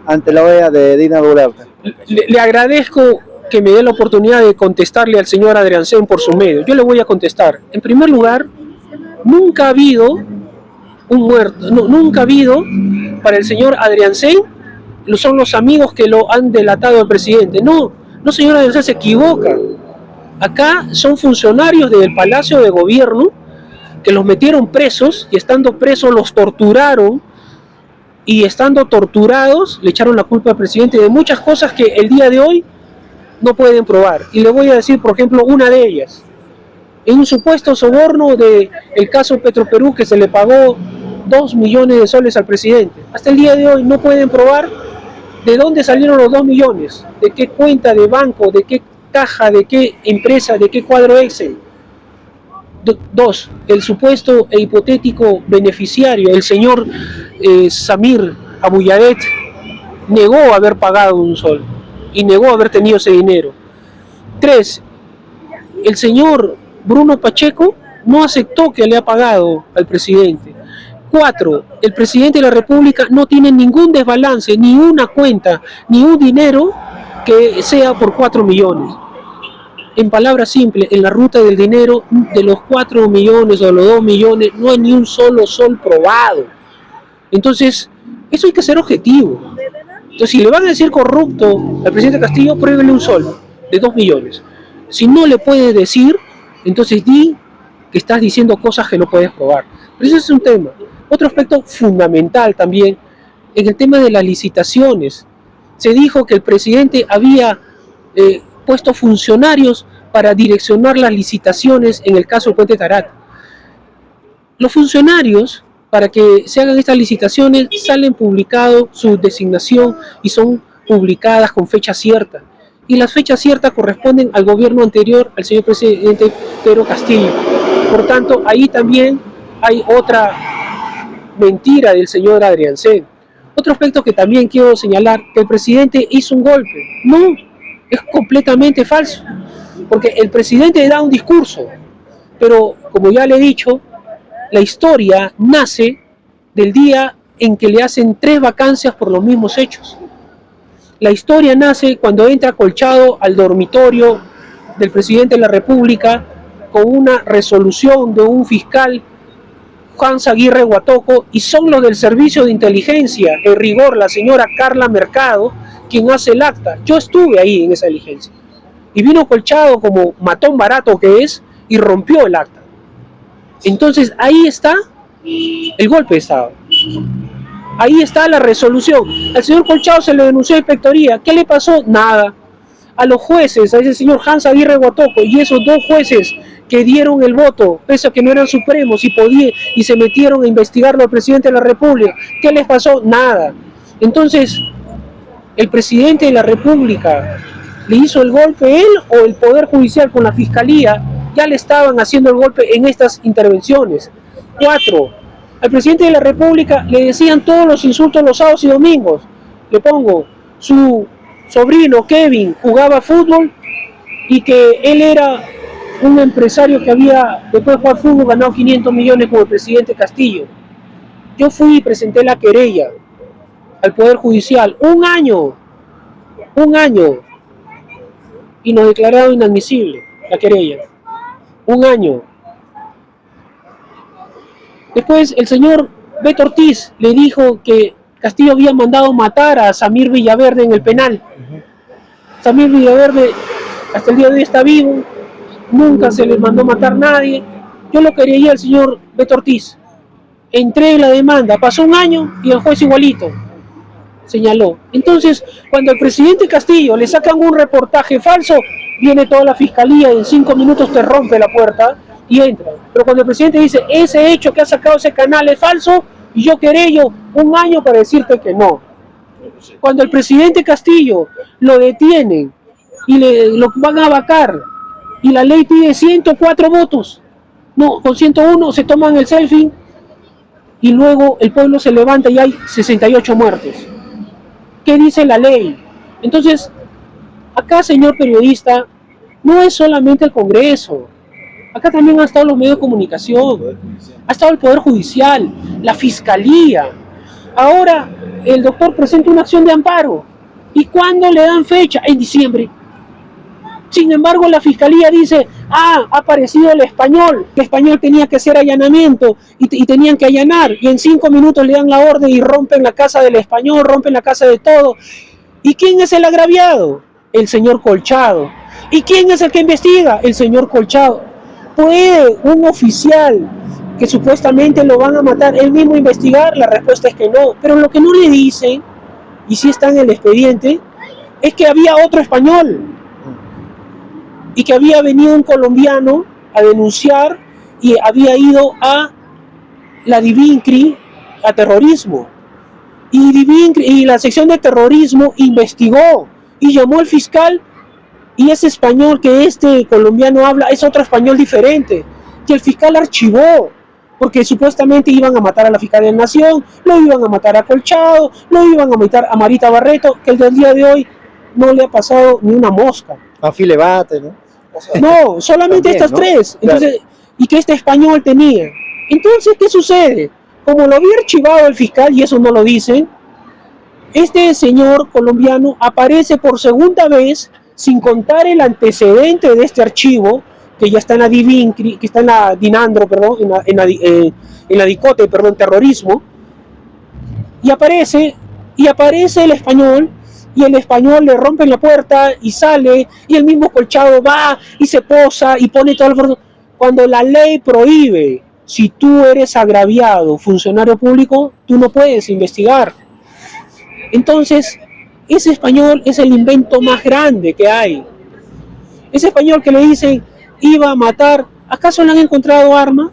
S4: ante la OEA de Dina Boluarte?
S2: Le agradezco que me dé la oportunidad de contestarle al señor Adrianzen por su medio. Yo le voy a contestar. En primer lugar, nunca ha habido un muerto, nunca ha habido para el señor Adrianzen, son los amigos que lo han delatado al presidente. No, señor Adrianzen, se equivoca. Acá son funcionarios del Palacio de Gobierno que los metieron presos, y estando presos los torturaron, y estando torturados le echaron la culpa al presidente de muchas cosas que el día de hoy no pueden probar. Y le voy a decir, por ejemplo, una de ellas. En un supuesto soborno del caso Petroperú, que se le pagó 2 millones de soles al presidente. Hasta el día de hoy no pueden probar de dónde salieron los 2 millones, de qué cuenta de banco, de qué caja, de qué empresa, de qué cuadro Excel. Dos, el supuesto e hipotético beneficiario, el señor Samir Abuyadet, negó haber pagado un sol y negó haber tenido ese dinero. Tres, el señor Bruno Pacheco no aceptó que le ha pagado al presidente. Cuatro, el presidente de la República no tiene ningún desbalance, ni una cuenta, ni un dinero que sea por 4 millones. En palabras simples, en la ruta del dinero, de los 4 millones o los 2 millones, no hay ni un solo sol probado. Entonces, eso hay que ser objetivo. Entonces, si le van a decir corrupto al presidente Castillo, pruébele un sol de 2 millones. Si no le puedes decir, entonces di que estás diciendo cosas que no puedes probar. Pero ese es un tema. Otro aspecto fundamental también, en el tema de las licitaciones. Se dijo que el presidente había puesto funcionarios para direccionar las licitaciones en el caso del Puente Tarata. Los funcionarios, para que se hagan estas licitaciones, salen publicados su designación y son publicadas con fecha cierta. Y las fechas ciertas corresponden al gobierno anterior, al señor presidente Pedro Castillo. Por tanto, ahí también hay otra mentira del señor Adriancén. Otro aspecto que también quiero señalar, que el presidente hizo un golpe. No, es completamente falso, porque el presidente da un discurso, pero como ya le he dicho, la historia nace del día en que le hacen 3 vacancias por los mismos hechos. La historia nace cuando entra Colchado al dormitorio del presidente de la República con una resolución de un fiscal, Hans Aguirre Huatoco, y son los del servicio de inteligencia, en rigor la señora Carla Mercado, quien hace el acta. Yo estuve ahí en esa diligencia. Y vino Colchado como matón barato que es y rompió el acta. Entonces ahí está el golpe de Estado. Ahí está la resolución. Al señor Colchado se le denunció a inspectoría. ¿Qué le pasó? Nada. A los jueces, a ese señor Hans Aguirre Huatoco y esos 2 jueces que dieron el voto, pese a que no eran supremos y se metieron a investigarlo al presidente de la República, ¿qué les pasó? Nada. Entonces, ¿el presidente de la República le hizo el golpe él o el Poder Judicial con la Fiscalía ya le estaban haciendo el golpe en estas intervenciones? 4. Al presidente de la República le decían todos los insultos los sábados y domingos. Le pongo, su sobrino Kevin jugaba fútbol y que él era un empresario que había, después de jugar fútbol, ganado 500 millones con el presidente Castillo. Yo fui y presenté la querella al Poder Judicial, un año, y nos declararon inadmisible la querella, un año. Después el señor Beto Ortiz le dijo que Castillo había mandado matar a Samir Villaverde en el penal. Samir Villaverde hasta el día de hoy está vivo, nunca se le mandó matar a nadie. Yo lo quería al señor Beto Ortiz. Entré en la demanda, pasó un año y el juez igualito señaló. Entonces, cuando al presidente Castillo le sacan un reportaje falso, viene toda la fiscalía y en 5 minutos te rompe la puerta y entra. Pero cuando el presidente dice, ese hecho que ha sacado ese canal es falso, y yo querello un año para decirte que no. Cuando el presidente Castillo lo detienen y lo van a vacar, y la ley pide 104 votos, no, con 101 se toman el selfie, y luego el pueblo se levanta y hay 68 muertos. ¿Qué dice la ley? Entonces, acá, señor periodista, no es solamente el Congreso. Acá también han estado los medios de comunicación, ha estado el Poder Judicial, la Fiscalía. Ahora el doctor presenta una acción de amparo. ¿Y cuándo le dan fecha? En diciembre. Sin embargo, la Fiscalía dice, ha aparecido el español tenía que hacer allanamiento y tenían que allanar, y en 5 minutos le dan la orden y rompen la casa del español, rompen la casa de todo. ¿Y quién es el agraviado? El señor Colchado. ¿Y quién es el que investiga? El señor Colchado. ¿Puede un oficial que supuestamente lo van a matar él mismo investigar? La respuesta es que no. Pero lo que no le dicen, y sí está en el expediente, es que había otro español y que había venido un colombiano a denunciar y había ido a la Divincri a terrorismo. Y la sección de terrorismo investigó y llamó al fiscal, y ese español que este colombiano habla es otro español diferente. que el fiscal archivó, porque supuestamente iban a matar a la fiscal de la Nación, lo iban a matar a Colchado, lo iban a matar a Marita Barreto, que el del día de hoy no le ha pasado ni una mosca.
S4: A Filebate, ¿no?
S2: No, solamente
S4: También,
S2: estas
S4: ¿no?
S2: tres. Entonces, y que este español tenía. Entonces, ¿qué sucede? Como lo había archivado el fiscal, y eso no lo dicen, este señor colombiano aparece por segunda vez, sin contar el antecedente de este archivo, que ya está en la que está en la Dinandro, perdón, en la Dicote, perdón, terrorismo, y aparece el español, y el español le rompen la puerta y sale, y el mismo Colchado va y se posa y pone todo el... Cuando la ley prohíbe, si tú eres agraviado, funcionario público, tú no puedes investigar. Entonces, ese español es el invento más grande que hay. Ese español que le dicen iba a matar, ¿acaso le han encontrado arma?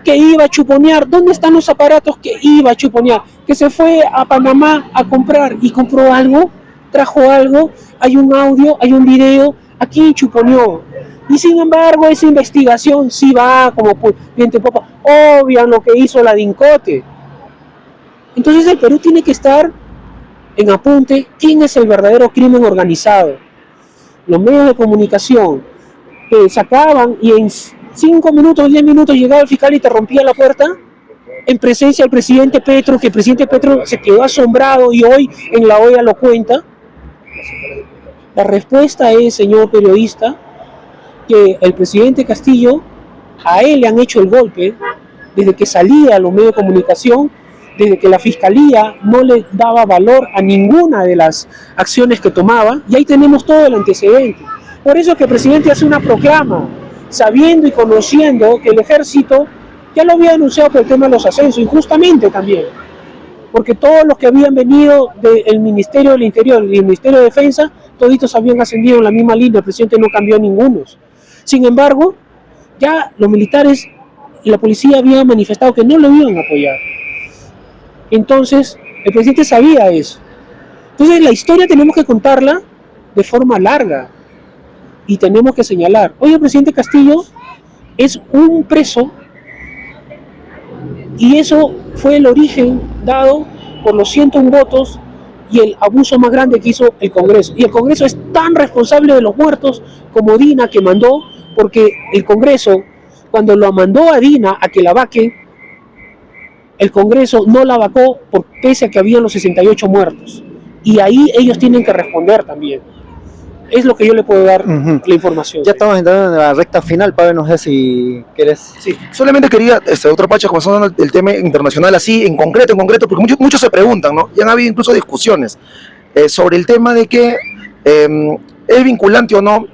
S2: Que iba a chuponear, ¿dónde están los aparatos que iba a chuponear? Que se fue a Panamá a comprar y compró algo, trajo algo, hay un audio, hay un video, aquí chuponeó. Y sin embargo, esa investigación sí va como viento popa, obvian lo que hizo la DINCOTE. Entonces el Perú tiene que estar en apunte quién es el verdadero crimen organizado. Los medios de comunicación que sacaban y en 5 minutos, 10 minutos llegaba el fiscal y te rompía la puerta en presencia del presidente Petro, que el presidente Petro se quedó asombrado y hoy en La Hoya lo cuenta. La respuesta es, señor periodista, que el presidente Castillo, a él le han hecho el golpe desde que salía a los medios de comunicación, desde que la fiscalía no le daba valor a ninguna de las acciones que tomaba, y ahí tenemos todo el antecedente. Por eso es que el presidente hace una proclama, sabiendo y conociendo que el ejército ya lo había denunciado por el tema de los ascensos, injustamente también, porque todos los que habían venido del Ministerio del Interior y del Ministerio de Defensa, toditos habían ascendido en la misma línea, el presidente no cambió a ninguno. Sin embargo, ya los militares y la policía habían manifestado que no lo iban a apoyar. Entonces, el presidente sabía eso. Entonces, la historia tenemos que contarla de forma larga y tenemos que señalar, hoy el presidente Castillo es un preso y eso fue el origen dado por los 101 votos y el abuso más grande que hizo el Congreso. Y el Congreso es tan responsable de los muertos como Dina, que mandó, porque el Congreso, cuando lo mandó a Dina a que la vaque, el Congreso no la vacó pese a que habían los 68 muertos. Y ahí ellos tienen que responder también. Es lo que yo le puedo dar la información.
S4: Ya estamos entrando en la recta final, Pablo, no sé si quieres...
S1: Sí, solamente quería, doctor Pacha, comenzando el tema internacional así, en concreto, porque muchos se preguntan, ¿no? Ya han habido incluso discusiones sobre el tema de que es vinculante o no,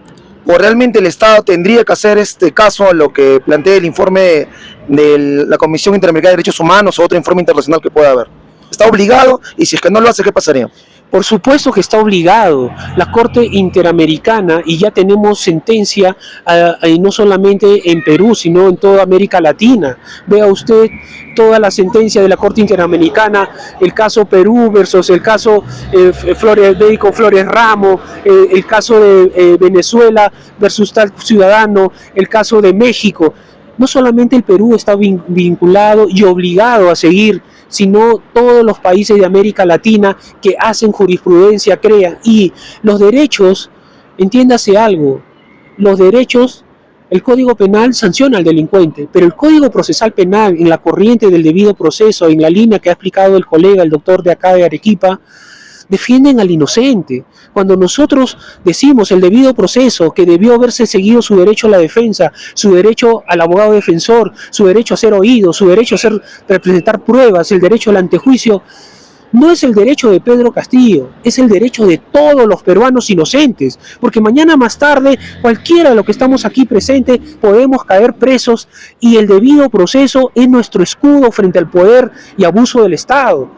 S1: o realmente el Estado tendría que hacer este caso a lo que plantea el informe de la Comisión Interamericana de Derechos Humanos o otro informe internacional que pueda haber. ¿Está obligado? Y si es que no lo hace, ¿qué pasaría?
S2: Por supuesto que está obligado. La Corte Interamericana, y ya tenemos sentencia no solamente en Perú, sino en toda América Latina. Vea usted toda la sentencia de la Corte Interamericana, el caso Perú versus el caso médico Flores Ramos, el caso de Venezuela versus tal ciudadano, el caso de México. No solamente el Perú está vinculado y obligado a seguir, sino todos los países de América Latina que hacen jurisprudencia, crean. Y los derechos, entiéndase algo, los derechos, el Código Penal sanciona al delincuente, pero el Código Procesal Penal, en la corriente del debido proceso, en la línea que ha explicado el colega, el doctor de acá de Arequipa, defienden al inocente. Cuando nosotros decimos el debido proceso, que debió haberse seguido su derecho a la defensa, su derecho al abogado defensor, su derecho a ser oído, su derecho a presentar pruebas, el derecho al antejuicio, no es el derecho de Pedro Castillo, es el derecho de todos los peruanos inocentes, porque mañana más tarde, cualquiera de los que estamos aquí presentes, podemos caer presos y el debido proceso es nuestro escudo frente al poder y abuso del Estado.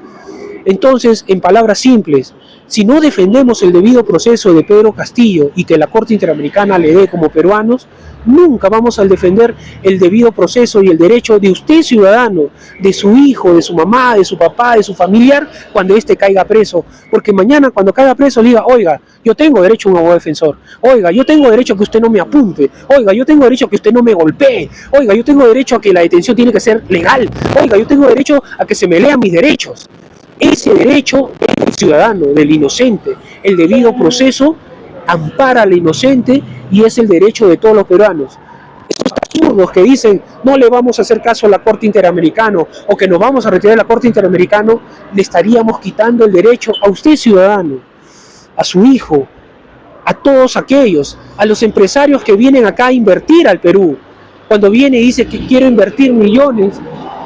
S2: Entonces, en palabras simples, si no defendemos el debido proceso de Pedro Castillo y que la Corte Interamericana le dé como peruanos, nunca vamos a defender el debido proceso y el derecho de usted, ciudadano, de su hijo, de su mamá, de su papá, de su familiar, cuando éste caiga preso. Porque mañana, cuando caiga preso, le diga, oiga, yo tengo derecho a un abogado defensor. Oiga, yo tengo derecho a que usted no me apunte. Oiga, yo tengo derecho a que usted no me golpee. Oiga, yo tengo derecho a que la detención tiene que ser legal. Oiga, yo tengo derecho a que se me lean mis derechos. Ese derecho del ciudadano, del inocente, el debido proceso, ampara al inocente y es el derecho de todos los peruanos. Estos absurdos que dicen no le vamos a hacer caso a la Corte Interamericana o que nos vamos a retirar de la Corte Interamericana, le estaríamos quitando el derecho a usted, ciudadano, a su hijo, a todos aquellos, a los empresarios que vienen acá a invertir al Perú. Cuando viene y dice que quiero invertir millones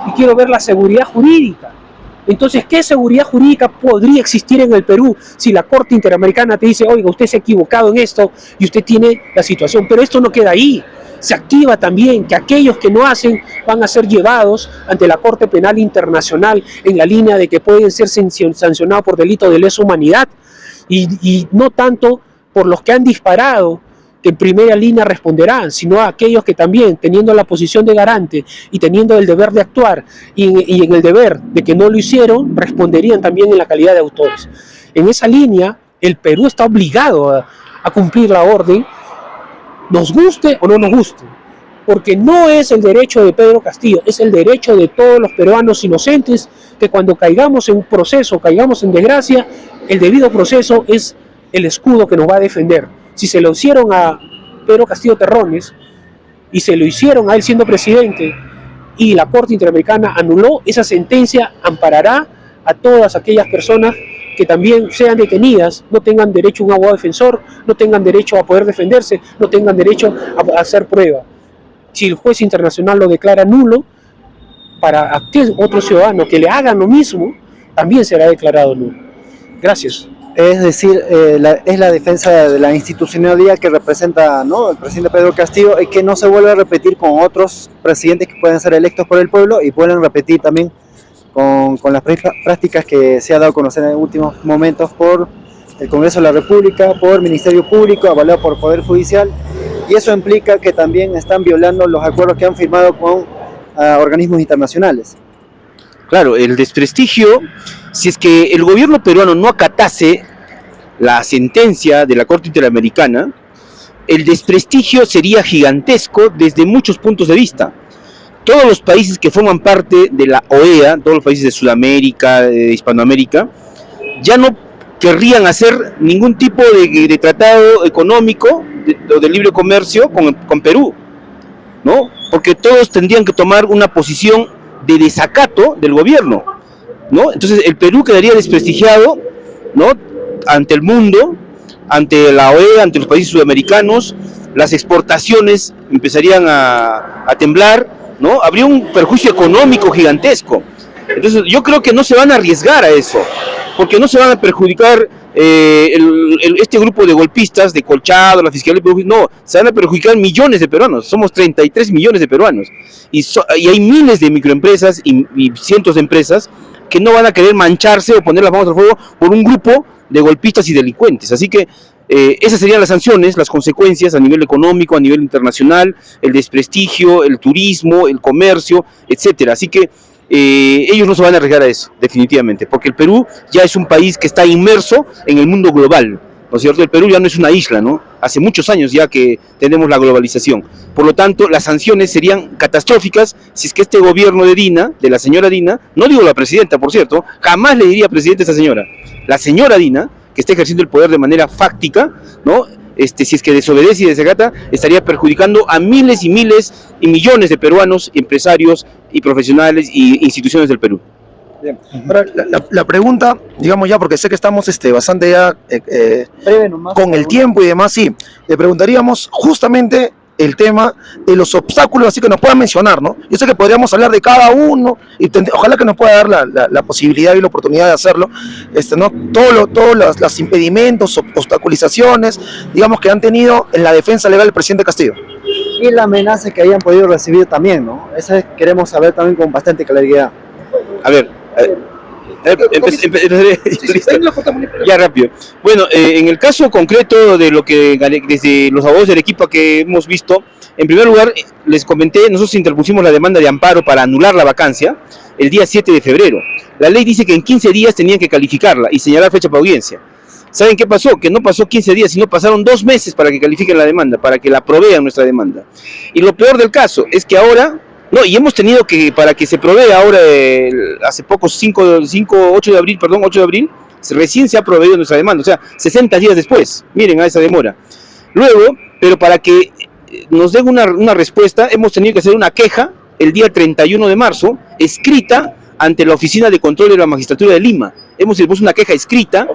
S2: y quiero ver la seguridad jurídica. Entonces, ¿qué seguridad jurídica podría existir en el Perú si la Corte Interamericana te dice, oiga, usted se ha equivocado en esto y usted tiene la situación? Pero esto no queda ahí. Se activa también que aquellos que no hacen van a ser llevados ante la Corte Penal Internacional en la línea de que pueden ser sancionados por delito de lesa humanidad y no tanto por los que han disparado, que en primera línea responderán, sino a aquellos que también, teniendo la posición de garante y teniendo el deber de actuar y en el deber de que no lo hicieron, responderían también en la calidad de autores. En esa línea, el Perú está obligado a cumplir la orden, nos guste o no nos guste, porque no es el derecho de Pedro Castillo, es el derecho de todos los peruanos inocentes, que cuando caigamos en un proceso, caigamos en desgracia, el debido proceso es el escudo que nos va a defender. Si se lo hicieron a Pedro Castillo Terrones y se lo hicieron a él siendo presidente y la Corte Interamericana anuló, esa sentencia amparará a todas aquellas personas que también sean detenidas, no tengan derecho a un abogado defensor, no tengan derecho a poder defenderse, no tengan derecho a hacer prueba. Si el juez internacional lo declara nulo, para aquel otro ciudadano que le hagan lo mismo, también será declarado nulo. Gracias.
S4: Es decir, es la defensa de la institucionalidad que representa, ¿no?, el presidente Pedro Castillo, y que no se vuelve a repetir con otros presidentes que pueden ser electos por el pueblo y pueden repetir también con las prácticas que se ha dado a conocer en últimos momentos por el Congreso de la República, por el Ministerio Público, avalado por el Poder Judicial, y eso implica que también están violando los acuerdos que han firmado con organismos internacionales.
S5: Claro, el desprestigio, si es que el gobierno peruano no acatase la sentencia de la Corte Interamericana, el desprestigio sería gigantesco desde muchos puntos de vista. Todos los países que forman parte de la OEA, todos los países de Sudamérica, de Hispanoamérica, ya no querrían hacer ningún tipo de tratado económico o de libre comercio con Perú, ¿no? Porque todos tendrían que tomar una posición de desacato del gobierno, ¿no? Entonces el Perú quedaría desprestigiado, ¿no?, ante el mundo, ante la OEA, ante los países sudamericanos. Las exportaciones empezarían a temblar, ¿no? Habría un perjuicio económico gigantesco. Entonces yo creo que no se van a arriesgar a eso, porque no se van a perjudicar este grupo de golpistas, de Colchado, la Fiscalía, no, se van a perjudicar millones de peruanos. Somos 33 millones de peruanos y hay miles de microempresas y cientos de empresas que no van a querer mancharse o poner las manos al fuego por un grupo de golpistas y delincuentes. Así que esas serían las sanciones, las consecuencias a nivel económico, a nivel internacional, el desprestigio, el turismo, el comercio, etcétera. Así que ellos no se van a arriesgar a eso, definitivamente, porque el Perú ya es un país que está inmerso en el mundo global, ¿no es cierto? El Perú ya no es una isla, ¿no? Hace muchos años ya que tenemos la globalización. Por lo tanto, las sanciones serían catastróficas si es que este gobierno de Dina, de la señora Dina, no digo la presidenta, por cierto, jamás le diría presidente a esa señora. La señora Dina, que está ejerciendo el poder de manera fáctica, ¿no? Si es que desobedece y desacata, estaría perjudicando a miles y miles y millones de peruanos, empresarios y profesionales y instituciones del Perú.
S1: Bien. Ahora, la pregunta, digamos ya, porque sé que estamos bastante ya con el tiempo y demás, sí, le preguntaríamos justamente el tema de los obstáculos, así que nos puedan mencionar, ¿no? Yo sé que podríamos hablar de cada uno y ojalá que nos pueda dar la posibilidad y la oportunidad de hacerlo, ¿no? Todos los impedimentos, obstaculizaciones, digamos, que han tenido en la defensa legal del presidente Castillo.
S4: Y la amenaza que hayan podido recibir también, ¿no? Esa queremos saber también con bastante claridad.
S5: A ver, Ya rápido. Bueno, en el caso concreto de lo que desde los abogados de Arequipa que hemos visto, en primer lugar, les comenté, nosotros interpusimos la demanda de amparo para anular la vacancia el día 7 de febrero. La ley dice que en 15 días tenían que calificarla y señalar fecha para audiencia. ¿Saben qué pasó? Que no pasó 15 días, sino pasaron 2 meses para que califiquen la demanda, para que la provean nuestra demanda. Y lo peor del caso es que ahora, no, y hemos tenido que, para que se provea ahora, hace poco, 8 de abril, recién se ha proveído nuestra demanda, o sea, 60 días después, miren a esa demora. Luego, pero para que nos den una respuesta, hemos tenido que hacer una queja el día 31 de marzo, escrita ante la Oficina de Control de la Magistratura de Lima. Hemos puesto una queja escrita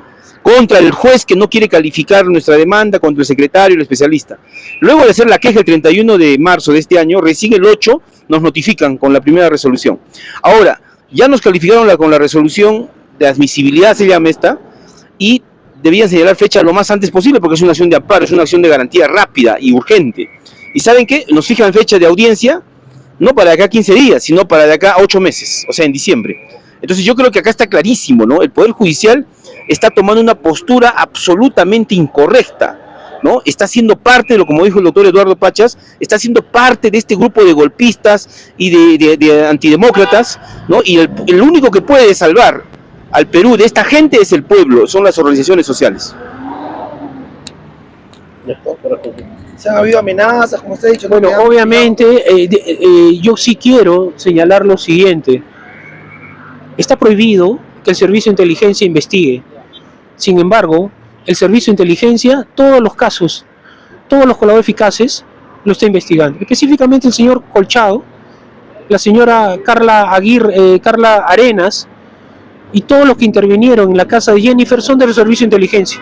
S5: contra el juez que no quiere calificar nuestra demanda, contra el secretario y el especialista. Luego de hacer la queja el 31 de marzo de este año, recién el 8 nos notifican con la primera resolución. Ahora, ya nos calificaron con la resolución de admisibilidad, se llama esta, y debían señalar fecha lo más antes posible porque es una acción de amparo, es una acción de garantía rápida y urgente. ¿Y saben qué? Nos fijan fecha de audiencia, no para de acá 15 días, sino para de acá 8 meses, o sea, en diciembre. Entonces yo creo que acá está clarísimo, ¿no? El Poder Judicial está tomando una postura absolutamente incorrecta, ¿no? Está siendo parte, como dijo el doctor Eduardo Pachas, está siendo parte de este grupo de golpistas y de antidemócratas, ¿no? Y el único que puede salvar al Perú de esta gente es el pueblo, son las organizaciones sociales.
S1: Se han habido amenazas, como usted ha dicho.
S2: Bueno, obviamente, yo sí quiero señalar lo siguiente. Está prohibido que el Servicio de Inteligencia investigue. Sin embargo, el Servicio de Inteligencia, todos los casos, todos los colaboradores eficaces, lo está investigando. Específicamente el señor Colchado, la señora Carla Arenas y todos los que intervinieron en la casa de Jennifer son del Servicio de Inteligencia.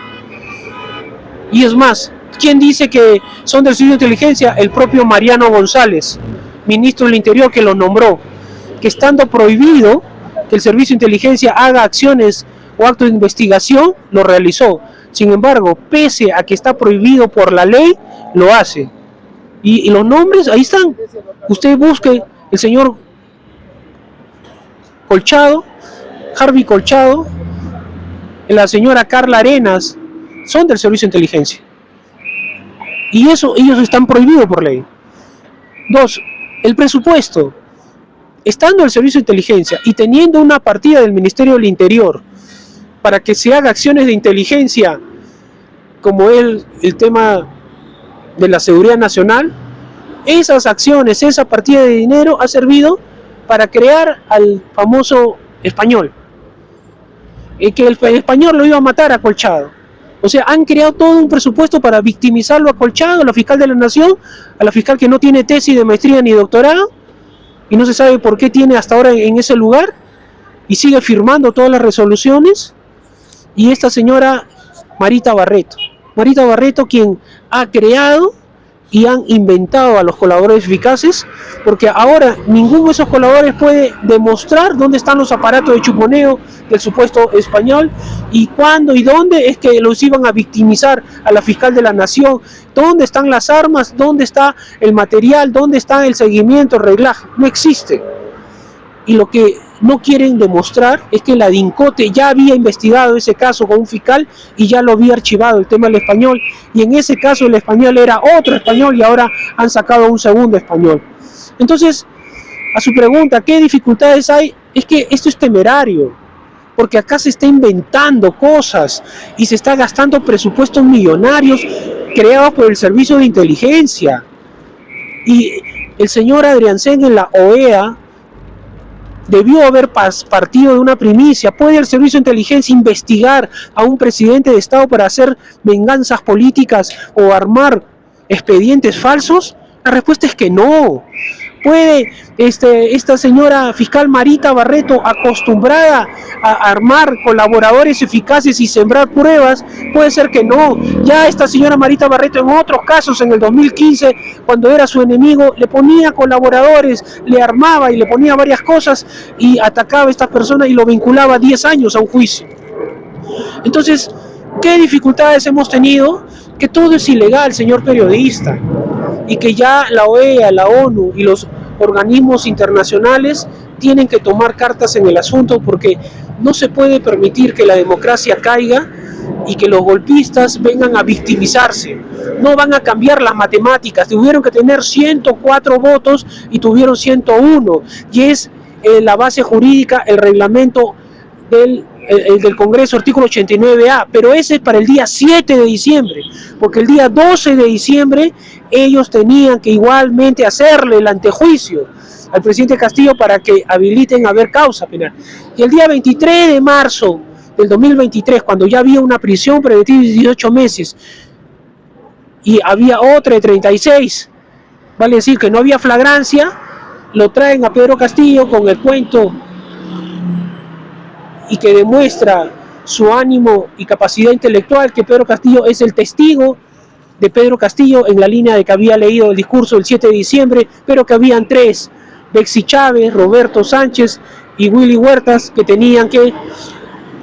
S2: Y es más, ¿quién dice que son del Servicio de Inteligencia? El propio Mariano González, ministro del Interior, que lo nombró, que estando prohibido que el Servicio de Inteligencia haga acciones o actos de investigación, lo realizó. Sin embargo, pese a que está prohibido por la ley, lo hace. Y los nombres, ahí están. Usted busque el señor Colchado, Harvey Colchado, la señora Carla Arenas, son del Servicio de Inteligencia. Y eso, ellos están prohibidos por ley. 2, el presupuesto. Estando el Servicio de Inteligencia y teniendo una partida del Ministerio del Interior para que se haga acciones de inteligencia, como el tema de la seguridad nacional, esas acciones, esa partida de dinero ha servido para crear al famoso español. Que el español lo iba a matar a Colchado. O sea, han creado todo un presupuesto para victimizarlo a Colchado, a la fiscal de la Nación, a la fiscal que no tiene tesis de maestría ni doctorado, y no se sabe por qué tiene hasta ahora en ese lugar, y sigue firmando todas las resoluciones. Y esta señora Marita Barreto, quien ha creado y han inventado a los colaboradores eficaces, porque ahora ninguno de esos colaboradores puede demostrar dónde están los aparatos de chuponeo del supuesto español, y cuándo y dónde es que los iban a victimizar a la fiscal de la Nación, dónde están las armas, dónde está el material, dónde está el seguimiento, el reglaje. No existe. Y lo que no quieren demostrar es que la DINCOTE ya había investigado ese caso con un fiscal y ya lo había archivado, el tema del español, y en ese caso el español era otro español y ahora han sacado un segundo español. Entonces, a su pregunta, ¿qué dificultades hay? Es que esto es temerario, porque acá se está inventando cosas y se está gastando presupuestos millonarios creados por el Servicio de Inteligencia. Y el señor Adriancén en la OEA debió haber partido de una primicia. ¿Puede el Servicio de Inteligencia investigar a un presidente de Estado para hacer venganzas políticas o armar expedientes falsos? La respuesta es que no. ¿Puede esta señora fiscal Marita Barreto, acostumbrada a armar colaboradores eficaces y sembrar pruebas? Puede ser que no. Ya esta señora Marita Barreto en otros casos, en el 2015, cuando era su enemigo, le ponía colaboradores, le armaba y le ponía varias cosas y atacaba a estas personas y lo vinculaba 10 años a un juicio. Entonces, ¿qué dificultades hemos tenido? Que todo es ilegal, señor periodista, y que ya la OEA, la ONU y los organismos internacionales tienen que tomar cartas en el asunto, porque No se puede permitir que la democracia caiga y que los golpistas vengan a victimizarse. No van a cambiar las matemáticas. Tuvieron que tener 104 votos y tuvieron 101. Y es la base jurídica, el reglamento del Congreso, artículo 89A. Pero ese es para el día 7 de diciembre. Porque el día 12 de diciembre ellos tenían que igualmente hacerle el antejuicio al presidente Castillo para que habiliten a haber causa penal. Y el día 23 de marzo del 2023, cuando ya había una prisión preventiva de 18 meses y había otra de 36, vale decir que no había flagrancia, lo traen a Pedro Castillo con el cuento y que demuestra su ánimo y capacidad intelectual, que Pedro Castillo es el testigo de Pedro Castillo en la línea de que había leído el discurso del 7 de diciembre, pero que habían tres: Bexy Chávez, Roberto Sánchez y Willy Huertas, que tenían que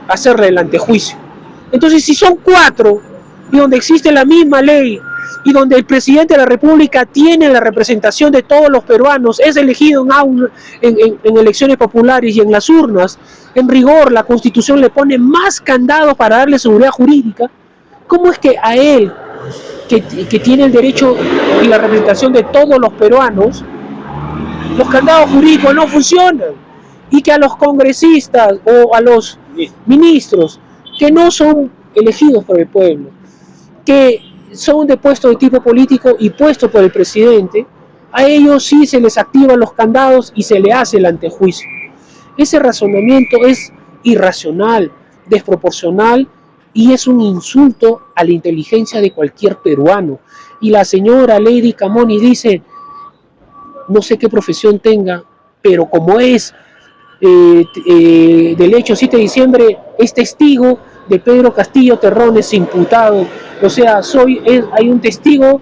S2: hacerle el antejuicio. Entonces, si son cuatro, y donde existe la misma ley, y donde el presidente de la República tiene la representación de todos los peruanos, es elegido en elecciones populares y en las urnas, en rigor la Constitución le pone más candados para darle seguridad jurídica, ¿cómo es que a él, que tiene el derecho y la representación de todos los peruanos, los candados jurídicos no funcionan? Y que a los congresistas o a los ministros que no son elegidos por el pueblo, que son de puestos de tipo político y puestos por el presidente, a ellos sí se les activan los candados y se le hace el antejuicio. Ese razonamiento es irracional, desproporcional y es un insulto a la inteligencia de cualquier peruano. Y la señora Lady Camoni dice, no sé qué profesión tenga, pero como es del hecho 7 de diciembre, es testigo de Pedro Castillo Terrones imputado. O sea, hay un testigo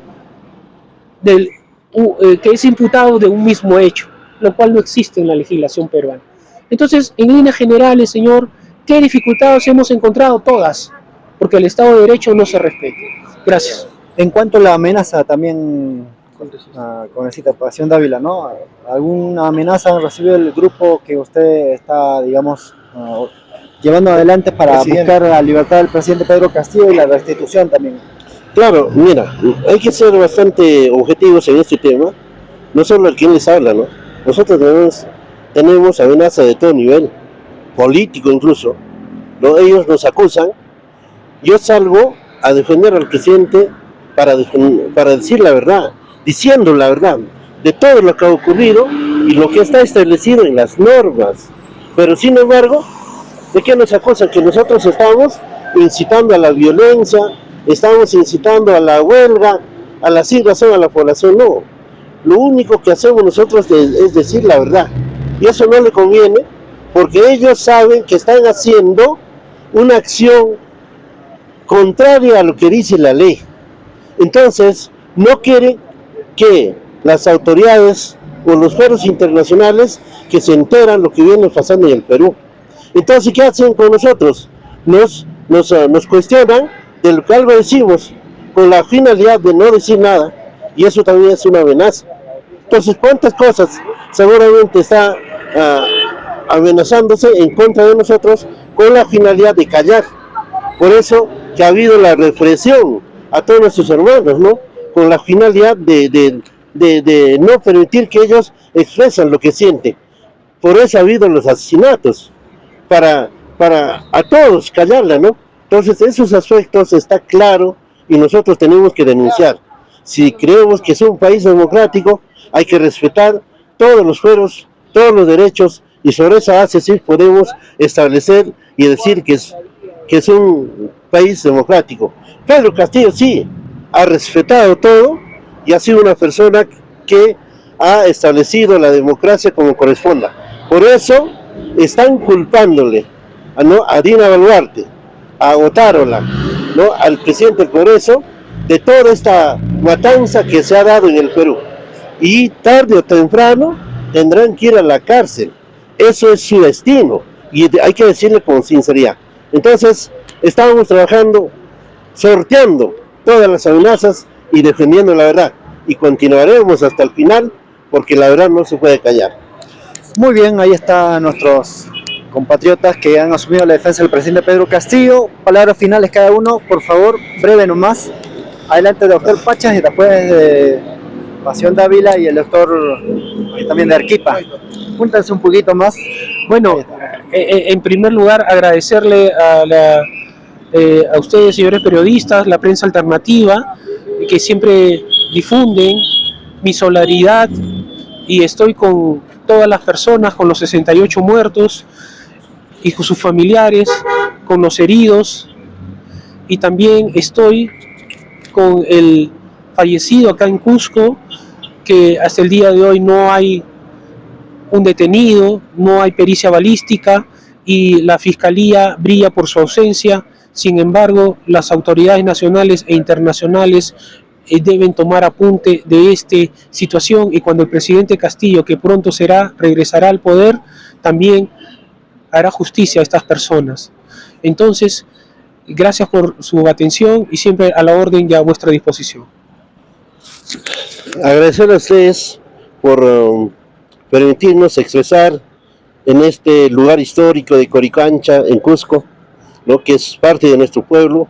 S2: que es imputado de un mismo hecho, lo cual no existe en la legislación peruana. Entonces, en líneas generales, señor, ¿qué dificultades hemos encontrado? Todas, porque el Estado de Derecho no se respeta. Gracias.
S4: En cuanto a la amenaza también, congresista Pasión Dávila, ¿no? ¿Alguna amenaza recibió el grupo que usted está, digamos, llevando adelante para buscar la libertad del presidente Pedro Castillo y la restitución también?
S3: Claro, mira, hay que ser bastante objetivos en este tema, no solo el quien les habla, ¿no? Nosotros tenemos amenaza de todo nivel, político incluso, ¿no? Ellos nos acusan, yo salgo a defender al presidente para decir la verdad, diciendo la verdad de todo lo que ha ocurrido y lo que está establecido en las normas. Pero sin embargo, ¿de qué nos acusan? Que nosotros estamos incitando a la violencia, estamos incitando a la huelga, a la siglación a la población. No, lo único que hacemos nosotros es decir la verdad, y eso no le conviene porque ellos saben que están haciendo una acción contraria a lo que dice la ley. Entonces no quieren que las autoridades o los foros internacionales que se enteran lo que viene pasando en el Perú. Entonces, ¿qué hacen con nosotros? Nos cuestionan de lo que algo decimos con la finalidad de no decir nada, y eso también es una amenaza. Entonces, ¿cuántas cosas seguramente está amenazándose en contra de nosotros con la finalidad de callar? Por eso que ha habido la represión a todos nuestros hermanos, ¿no? Con la finalidad de no permitir que ellos expresen lo que sienten. Por eso ha habido los asesinatos, para a todos callarla, ¿no? Entonces esos aspectos está claro y nosotros tenemos que denunciar. Si creemos que es un país democrático, hay que respetar todos los fueros, todos los derechos, y sobre esa base sí podemos establecer y decir que es un país democrático. Pedro Castillo sí ha respetado todo y ha sido una persona que ha establecido la democracia como corresponda. Por eso están culpándole a Dina Boluarte, a Otárola, ¿no? Al presidente del Congreso, de toda esta matanza que se ha dado en el Perú. Y tarde o temprano tendrán que ir a la cárcel. Eso es su destino y hay que decirle con sinceridad. Entonces, estamos trabajando, sorteando todas las amenazas y defendiendo la verdad. Y continuaremos hasta el final porque la verdad no se puede callar.
S4: Muy bien, ahí están nuestros compatriotas que han asumido la defensa del presidente Pedro Castillo. Palabras finales cada uno, por favor, breve nomás. Adelante, doctor Pachas, y después de Pasión Dávila y el doctor también de Arequipa. Júntense un poquito más.
S2: Bueno, en primer lugar, agradecerle a ustedes, señores periodistas, la prensa alternativa, que siempre difunden mi solidaridad, y estoy con todas las personas, con los 68 muertos y con sus familiares, con los heridos, y también estoy con el fallecido acá en Cusco, que hasta el día de hoy no hay un detenido, no hay pericia balística y la Fiscalía brilla por su ausencia. Sin embargo, las autoridades nacionales e internacionales deben tomar apunte de esta situación, y cuando el presidente Castillo, que pronto regresará al poder, también hará justicia a estas personas. Entonces, gracias por su atención y siempre a la orden y a vuestra disposición.
S3: Agradecer a ustedes por permitirnos expresar en este lugar histórico de Coricancha, en Cusco, ¿no?, que es parte de nuestro pueblo,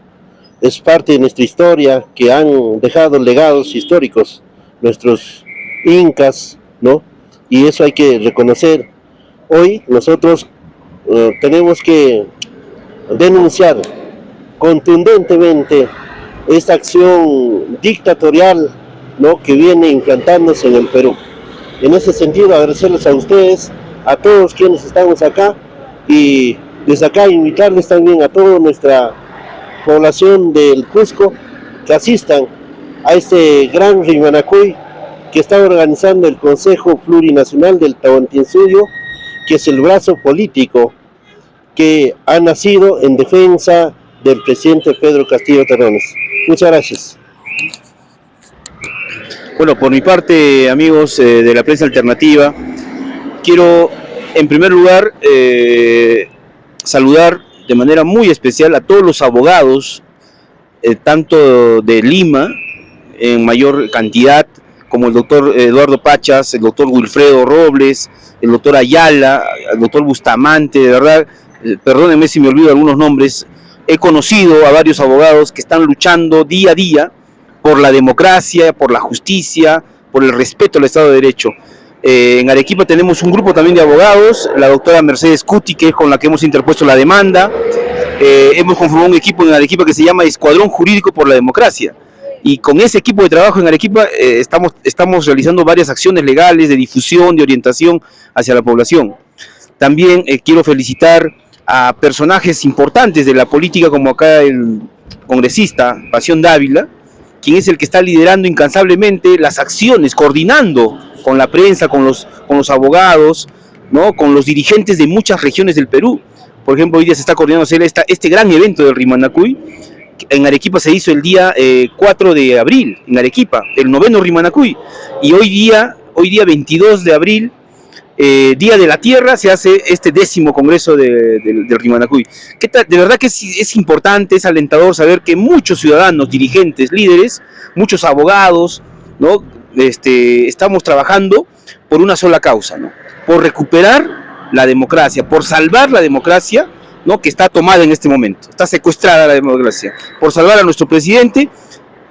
S3: es parte de nuestra historia, que han dejado legados históricos nuestros incas, ¿no? Y eso hay que reconocer. Hoy nosotros tenemos que denunciar contundentemente esta acción dictatorial, ¿no?, que viene implantándose en el Perú. En ese sentido, agradecerles a ustedes, a todos quienes estamos acá, y desde acá invitarles también a toda nuestra población del Cusco que asistan a este gran Rimanacuy que está organizando el Consejo Plurinacional del Tahuantinsuyo, que es el brazo político que ha nacido en defensa del presidente Pedro Castillo Terrones. Muchas gracias.
S5: Bueno, por mi parte, amigos de la prensa alternativa, quiero en primer lugar saludar de manera muy especial a todos los abogados, tanto de Lima, en mayor cantidad, como el doctor Eduardo Pachas, el doctor Wilfredo Robles, el doctor Ayala, el doctor Bustamante. De verdad, perdónenme si me olvido algunos nombres. He conocido a varios abogados que están luchando día a día por la democracia, por la justicia, por el respeto al Estado de Derecho. En Arequipa tenemos un grupo también de abogados, la doctora Mercedes Cuti, que es con la que hemos interpuesto la demanda. Hemos conformado un equipo en Arequipa que se llama Escuadrón Jurídico por la Democracia, y con ese equipo de trabajo en Arequipa estamos realizando varias acciones legales de difusión, de orientación hacia la población. También quiero felicitar a personajes importantes de la política, como acá el congresista Pasión Dávila, quien es el que está liderando incansablemente las acciones, coordinando con la prensa, con los abogados, ¿no?, con los dirigentes de muchas regiones del Perú. Por ejemplo, hoy día se está coordinando este gran evento del Rimanacuy. En Arequipa se hizo el día 4 de abril, en Arequipa, el 9º Rimanacuy. Y hoy día 22 de abril, Día de la Tierra, se hace este 10º Congreso del Rimanacuy. De verdad que es importante, es alentador saber que muchos ciudadanos, dirigentes, líderes, muchos abogados, ¿no?, estamos trabajando por una sola causa, ¿no?, por recuperar la democracia, por salvar la democracia, ¿no?, que está tomada en este momento, está secuestrada la democracia, por salvar a nuestro presidente,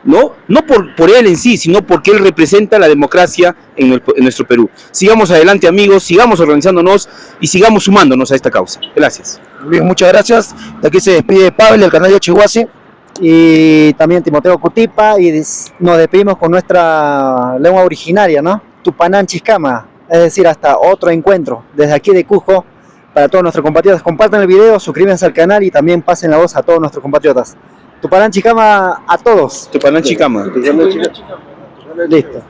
S5: no por él en sí, sino porque él representa la democracia en nuestro Perú. Sigamos adelante, amigos, sigamos organizándonos y sigamos sumándonos a esta causa. Gracias.
S1: Bien, muchas gracias. De aquí se despide Pavel, del canal de Chihuahua.
S4: Y también Timoteo Cutipa, y nos despedimos con nuestra lengua originaria, ¿no? Tupanán Chiscama, es decir, hasta otro encuentro, desde aquí de Cusco, para todos nuestros compatriotas. Compartan el video, suscríbanse al canal y también pasen la voz a todos nuestros compatriotas. Tupanán Chicama a todos.
S5: Tupanán Chicama.
S4: Listo.